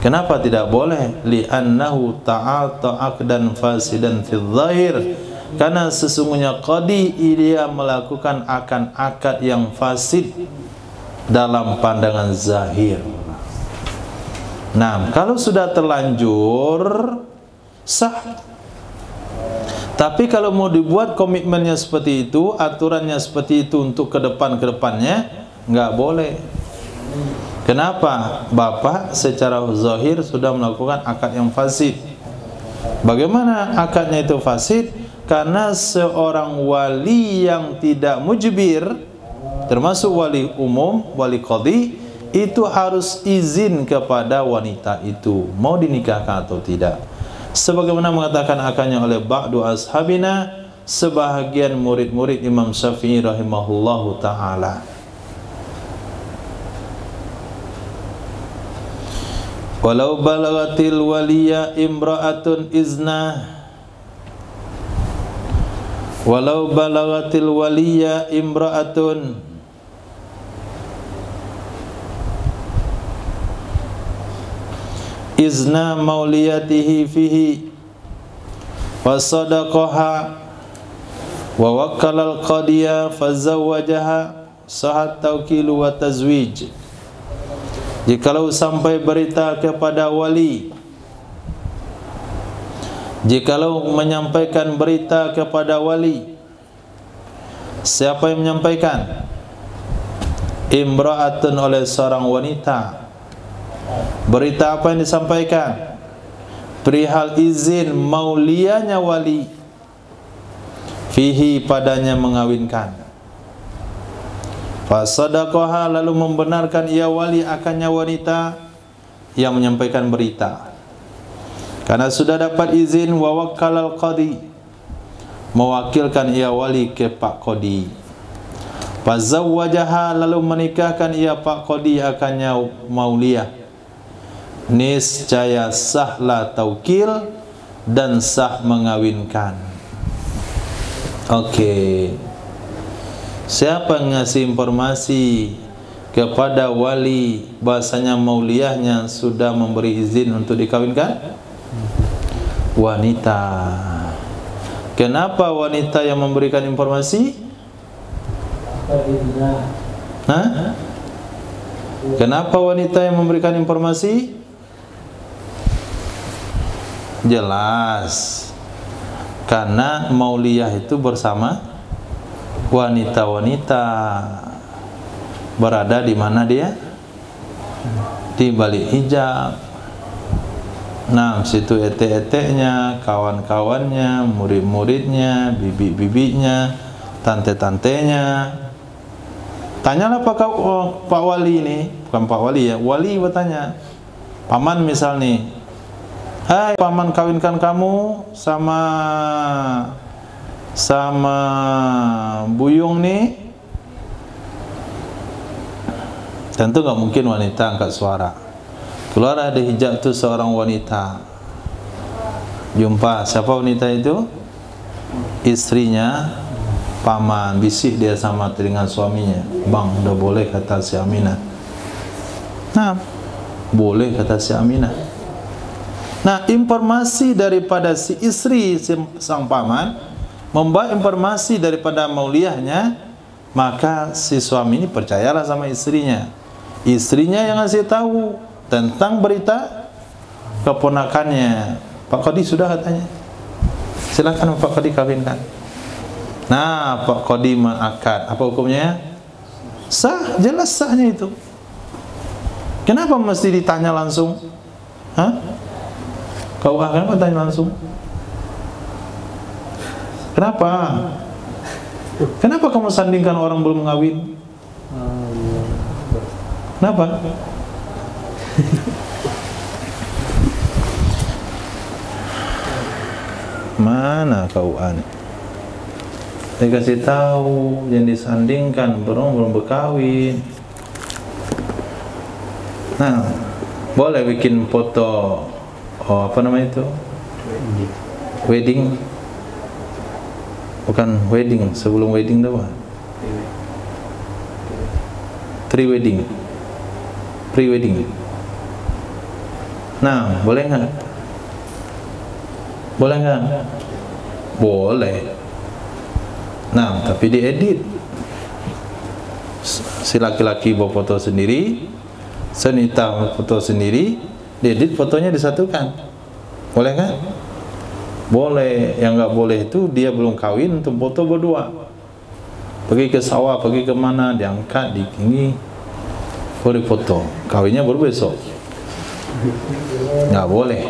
[SPEAKER 1] Kenapa tidak boleh? Li'annahu ta'ata aqdan fasidan fil zahir. Karena sesungguhnya qadhi dia melakukan akad yang fasid dalam pandangan zahir. Nah, kalau sudah terlanjur sah. Tapi kalau mau dibuat komitmennya seperti itu, aturannya seperti itu untuk kedepannya, nggak boleh. Kenapa? Bapak secara zahir sudah melakukan akad yang fasid. Bagaimana akadnya itu fasid? Karena seorang wali yang tidak mujbir, termasuk wali umum, wali qadhi, itu harus izin kepada wanita itu mau dinikahkan atau tidak. Sebagaimana mengatakan akannya oleh ba'du ashabina, sebahagian murid-murid Imam Syafi'i rahimahullahu ta'ala. Walau balagatil waliya imra'atun iznah, walau balagatil waliya imra'atun izna mauliyatihi fihi wa sadaqaha wa wakkala al-qadiya fazawwajaha sahat tawkilu wa tazwij. Jikalau sampai berita kepada wali, jikalau menyampaikan berita kepada wali, siapa yang menyampaikan? Imra'atun, oleh seorang wanita. Berita apa yang disampaikan? Perihal izin mauliyanya wali, fihi, padanya mengawinkan. Fasadaqaha, lalu membenarkan ia wali akannya wanita yang menyampaikan berita. Karena sudah dapat izin, wa wakkalal qadi, mewakilkan ia wali ke Pak Qadi. Fazawwajaha, lalu menikahkan ia Pak Qadi akannya mauliyah. Niscaya sahlah taukil dan sah mengawinkan. Oke. Siapa yang ngasih informasi kepada wali bahasanya mauliyahnya sudah memberi izin untuk dikawinkan wanita. Kenapa wanita yang memberikan informasi? Hah? Kenapa wanita yang memberikan informasi? Jelas, karena mauliyah itu bersama wanita-wanita. Berada di mana dia? Di balik hijab. Nah, situ ete-etenya, kawan-kawannya, murid-muridnya, bibi-bibinya, tante-tantenya. Tanyalah Pak Wali ini, bukan Pak Wali ya, Wali bertanya. Paman misal nih, hai paman, kawinkan kamu sama Buyung nih. Tentu nggak mungkin wanita angkat suara. Keluar ada hijab tu seorang wanita. Jumpa siapa wanita itu? Istrinya paman. Bisik dia sama telinga suaminya. Bang, udah boleh kata si Aminah. Nah, boleh kata si Aminah. Nah, informasi daripada si istri sang paman membawa informasi daripada mauliyahnya, maka si suami ini percayalah sama istrinya. Istrinya yang ngasih tahu tentang berita keponakannya. Pak Qadi sudah katanya. Silakan Pak Qadi kawinkan. Nah, Pak Qadi mengakad. Apa hukumnya? Sah, jelas sahnya itu. Kenapa mesti ditanya langsung? Hah? Kau kenapa tanya langsung? Kenapa? Kenapa kamu sandingkan orang belum mengawin? Kenapa? Mana KUA nih? Dikasih tahu, yang disandingkan belum berkawin. Nah, boleh bikin foto, apa namanya itu? Wedding. Bukan wedding, sebelum wedding itu apa? Pre-wedding. Pre-wedding. Nah, boleh nggak? Boleh nggak? Boleh. Nah, tapi diedit. Si laki-laki bawa foto sendiri, wanita foto sendiri, diedit fotonya disatukan. Boleh nggak? Boleh. Yang nggak boleh itu dia belum kawin untuk foto berdua. Pergi ke sawah, pergi ke mana, diangkat, ditinggi. Boleh foto, kawinnya baru besok. Nggak boleh.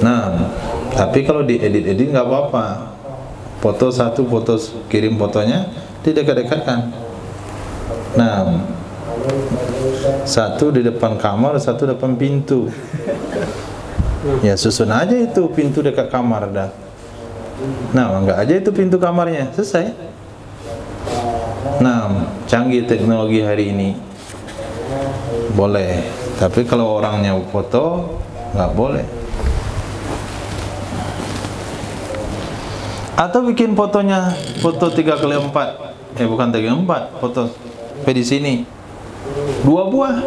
[SPEAKER 1] Nah, tapi kalau diedit-edit nggak apa-apa. Foto satu, foto kirim fotonya, didekat-dekatkan. Nah, satu di depan kamar, satu depan pintu. Ya susun aja itu pintu dekat kamar dah. Nah, enggak aja itu pintu kamarnya, selesai. Nah, canggih teknologi hari ini. Boleh, tapi kalau orangnya foto nggak boleh. Atau bikin fotonya foto 3x4, bukan 3x4, foto di sini 2 buah,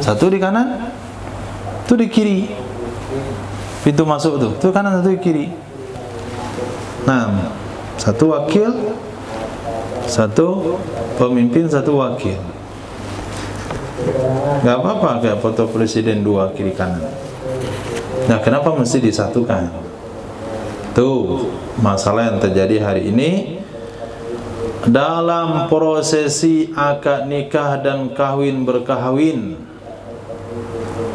[SPEAKER 1] satu di kanan, itu di kiri, pintu masuk tuh kanan, satu di kiri. Nah, satu wakil, satu pemimpin, satu wakil. Nggak apa-apa kayak foto presiden 2 kiri kanan. Nah, kenapa mesti disatukan? Tuh masalah yang terjadi hari ini dalam prosesi akad nikah dan kawin berkahwin.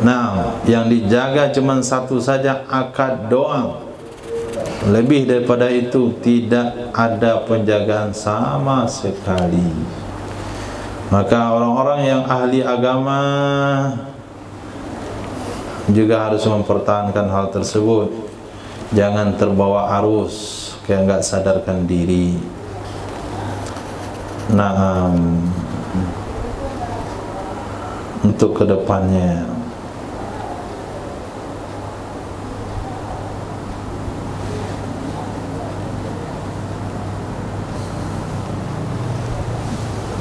[SPEAKER 1] Nah, yang dijaga cuma satu saja, akad doang. Lebih daripada itu tidak ada penjagaan sama sekali. Maka orang-orang yang ahli agama juga harus mempertahankan hal tersebut. Jangan terbawa arus, kayak nggak sadarkan diri. Nah, untuk kedepannya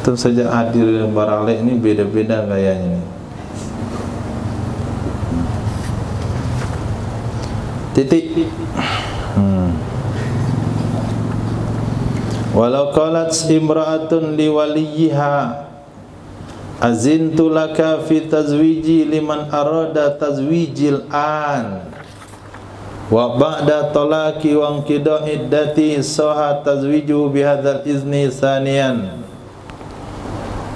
[SPEAKER 1] Tentu saja hadir baralek ini beda-beda gayanya nih. Titik. Walau qalat imra'atun liwaliyiha azintu laka fi tazwiji liman arada tazwijil an wa ba'da talaqi wa inqida iddati saha tazwiju bihadzal izni saniyan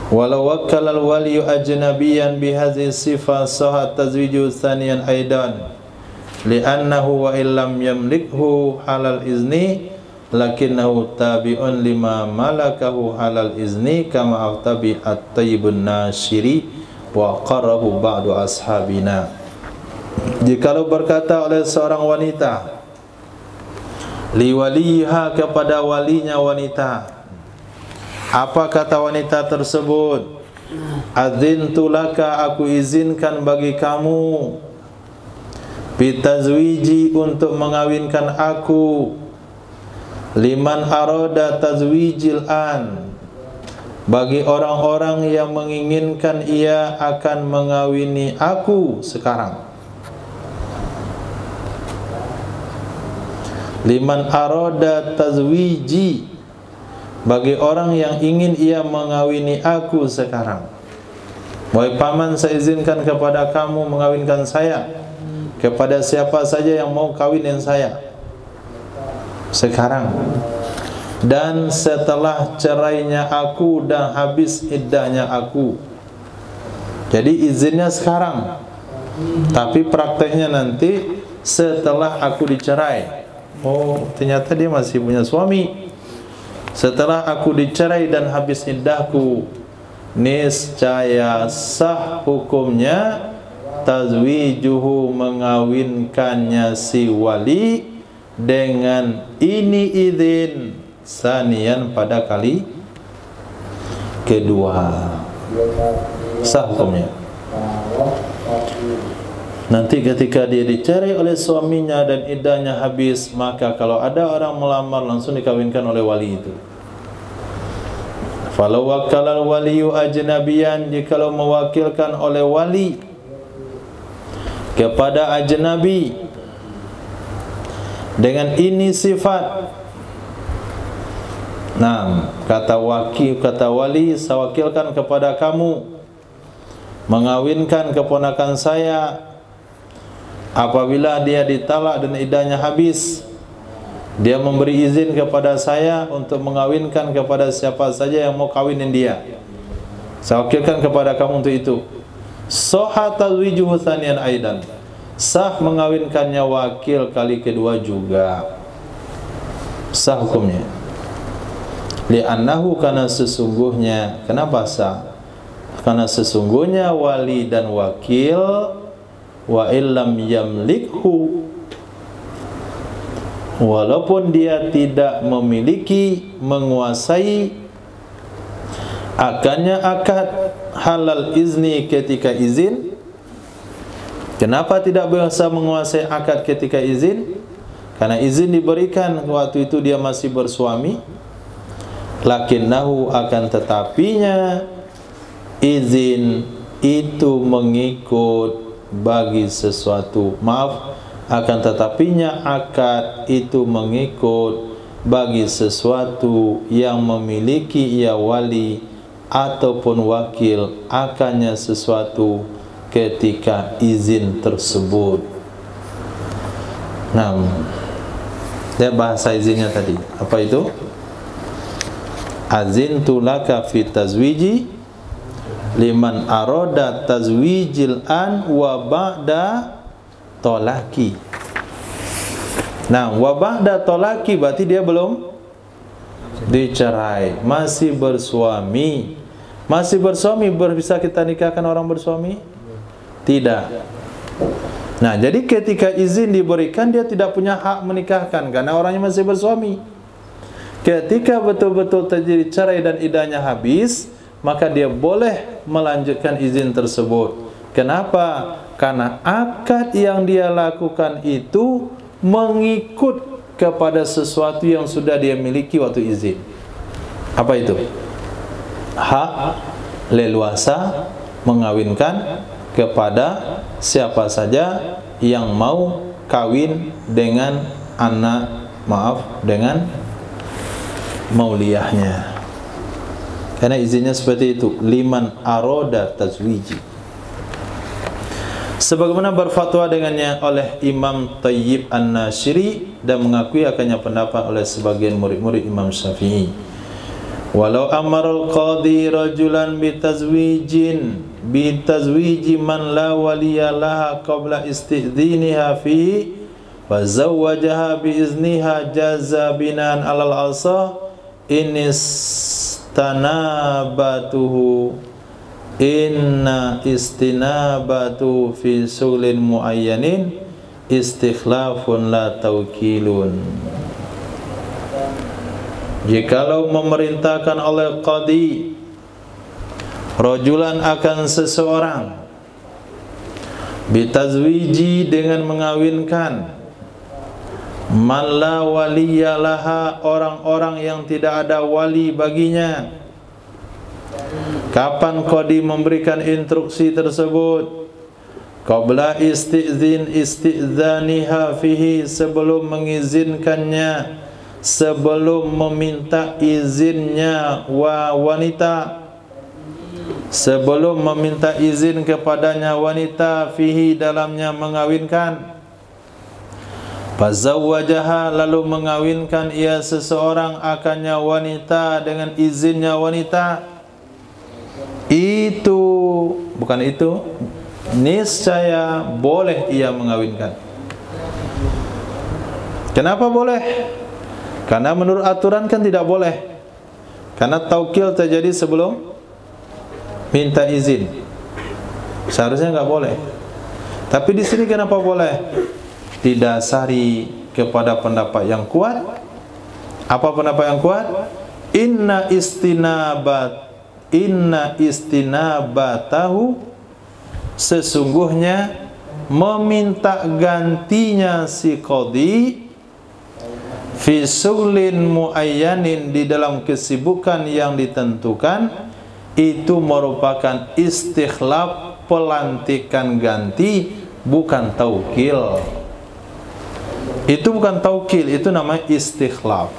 [SPEAKER 1] walau wakkala al-waliyu ajnabiyan bihadhihi sifah saha tazwiju saniyan aidan li'annahu wa illam yamlikhu halal izni lakinnahu tabi'un lima malakahu halal izni kama aftabi at-tayyibun nasyiri wa qarahu ba'du ashabina. Jikalau berkata oleh seorang wanita liwaliha kepada walinya wanita, apa kata wanita tersebut? Adzintu laka, aku izinkan bagi kamu, bitazwiji, untuk mengawinkan aku, liman arada tazwijil an, bagi orang-orang yang menginginkan ia akan mengawini aku sekarang. Liman arada tazwiji, bagi orang yang ingin ia mengawini aku sekarang. Wahai paman, saya izinkan kepada kamu mengawinkan saya kepada siapa saja yang mau kawinin saya sekarang, dan setelah cerainya aku dan habis iddahnya aku. Jadi izinnya sekarang, tapi prakteknya nanti setelah aku dicerai. Oh, ternyata dia masih punya suami. Setelah aku dicerai dan habis iddahku, niscaya sah hukumnya tazwijuhu, mengawinkannya si wali dengan ini izin sanian, pada kali kedua. Sah hukumnya. Nanti ketika dia dicerai oleh suaminya dan iddahnya habis, maka kalau ada orang melamar langsung dikawinkan oleh wali itu. Falau wakkalal waliyu ajnabiyan, jikalau mewakilkan oleh wali kepada ajnabi dengan ini sifat. Nah, kata wali, saya wakilkan kepada kamu mengawinkan keponakan saya. Apabila dia ditalak dan iddahnya habis, dia memberi izin kepada saya untuk mengawinkan kepada siapa saja yang mau kawinin dia. Saya wakilkan kepada kamu untuk itu. Sahha tazwijuhu tsaniyan aidan, sah mengawinkannya wakil kali kedua juga. Sah hukumnya. Li'annahu, karena sesungguhnya. Kenapa sah? Karena sesungguhnya wali dan wakil, wa illam yamlikhu, walaupun dia tidak memiliki, menguasai akannya akad halal izni ketika izin. Kenapa tidak bisa menguasai akad ketika izin? Karena izin diberikan waktu itu dia masih bersuami. Lakinnahu, akan tetapinya izin itu mengikut bagi sesuatu, akan tetapinya akad itu mengikut bagi sesuatu yang memiliki ia wali ataupun wakil akannya sesuatu ketika izin tersebut. Nah, lihat bahasa izinnya tadi. Apa itu? Azintu laka fi tazwiji liman arada tazwijil an wa ba'da tolaki. Nah, wa ba'da tolaki berarti dia belum dicerai, masih bersuami. Masih bersuami, bisa kita nikahkan orang bersuami? Tidak. Nah, jadi ketika izin diberikan, dia tidak punya hak menikahkan karena orangnya masih bersuami. Ketika betul-betul terjadi cerai dan iddahnya habis, maka dia boleh melanjutkan izin tersebut. Kenapa? Karena akad yang dia lakukan itu mengikut kepada sesuatu yang sudah dia miliki waktu izin. Apa itu? hak leluasa mengawinkan kepada siapa saja yang mau kawin dengan dengan mauliyahnya. Karena izinnya seperti itu, liman aroda tazwiji. Sebagaimana berfatwa dengannya oleh Imam Thayyib An-Nashiri dan mengakui akannya pendapat oleh sebagian murid-murid Imam Syafi'i. Walau amaral qadi rajulan bitazwiji man la waliya laha qabla istidhiniha fihi wa zawwajaha biizniha jaza binan alal asah inna istinabatu fi sulin muayyanin istikhlafun la tawkilun. Jikalau memerintahkan oleh qadi rajulan akan seseorang bitazwiji dengan mengawinkan man la waliyalaha orang-orang yang tidak ada wali baginya. Kapan qadi memberikan instruksi tersebut? Qabla istizaniha fihi, sebelum mengizinkannya, sebelum meminta izinnya wanita, sebelum meminta izin kepadanya wanita fihi dalamnya mengawinkan. Fazawwajaha, lalu mengawinkan ia seseorang akannya wanita dengan izinnya wanita. Itu bukan itu, niscaya boleh ia mengawinkan. Kenapa boleh? Karena menurut aturan kan tidak boleh. Karena taukil terjadi sebelum minta izin. Seharusnya nggak boleh. Tapi di sini kenapa boleh? Didasari kepada pendapat yang kuat. Apa pendapat yang kuat? Inna istinabatahu, sesungguhnya meminta gantinya si qadi fi sulin muayyanin, di dalam kesibukan yang ditentukan, itu merupakan istikhlaf, pelantikan ganti, bukan taukil. Itu bukan taukil, itu namanya istikhlaf,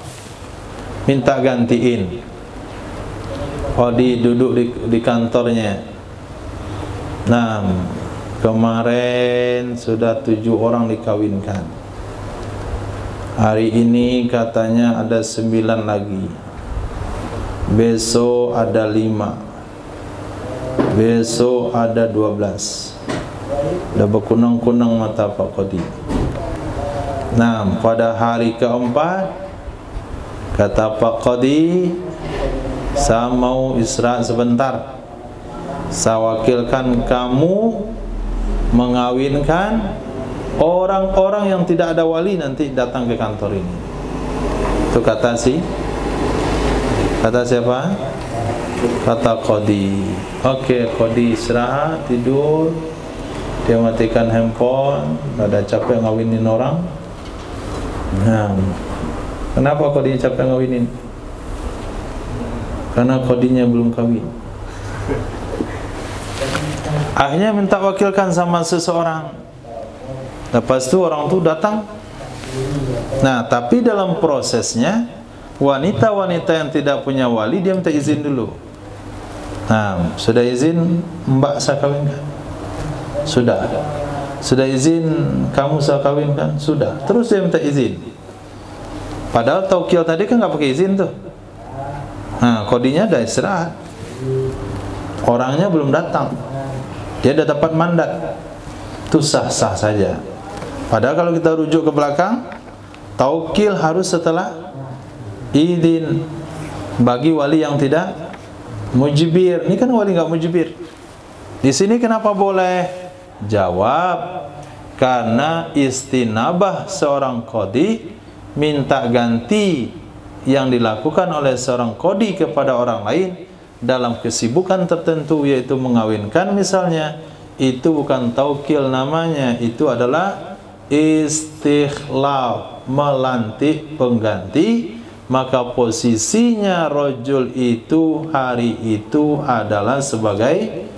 [SPEAKER 1] minta gantiin. Qadi duduk di kantornya. Nah, kemarin sudah 7 orang dikawinkan. Hari ini katanya ada 9 lagi. Besok ada 5. Besok ada 12. Dah berkunang-kunang mata Pak Qadi. Nah, pada hari keempat kata Pak Qadi, saya mau istirahat sebentar. Saya wakilkan kamu mengawinkan orang-orang yang tidak ada wali nanti datang ke kantor ini. Itu kata siapa? Kata qadi. Oke, qadi istirahat, tidur. Dia matikan handphone, ada capek ngawinin orang. Nah, kenapa qadi capek ngawinin? Karena qadinya belum kawin. Akhirnya minta wakilkan sama seseorang. Lepas itu orang itu datang. Nah, tapi dalam prosesnya wanita-wanita yang tidak punya wali dia minta izin dulu. Nah, sudah izin mbak saya kawinkan? Sudah izin kamu saya kawinkan? Sudah. Terus dia minta izin. Padahal taukil tadi kan nggak pakai izin tuh. Nah, qadinya udah istirahat. Orangnya belum datang. Dia sudah dapat mandat. Itu sah-sah saja. Padahal kalau kita rujuk ke belakang, taukil harus setelah izin bagi wali yang tidak mujibir. Ini kan wali nggak mujibir. Di sini kenapa boleh? Jawab, karena istinabah seorang qadi, minta ganti yang dilakukan oleh seorang qadi kepada orang lain dalam kesibukan tertentu, yaitu mengawinkan misalnya, itu bukan taukil namanya, itu adalah istikhlaf, melantik pengganti maka posisinya rajul itu hari itu adalah sebagai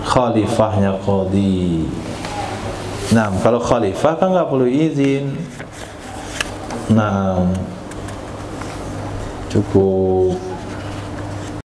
[SPEAKER 1] khalifahnya qadhi. Nah, kalau khalifah kan nggak perlu izin. Nah, cukup.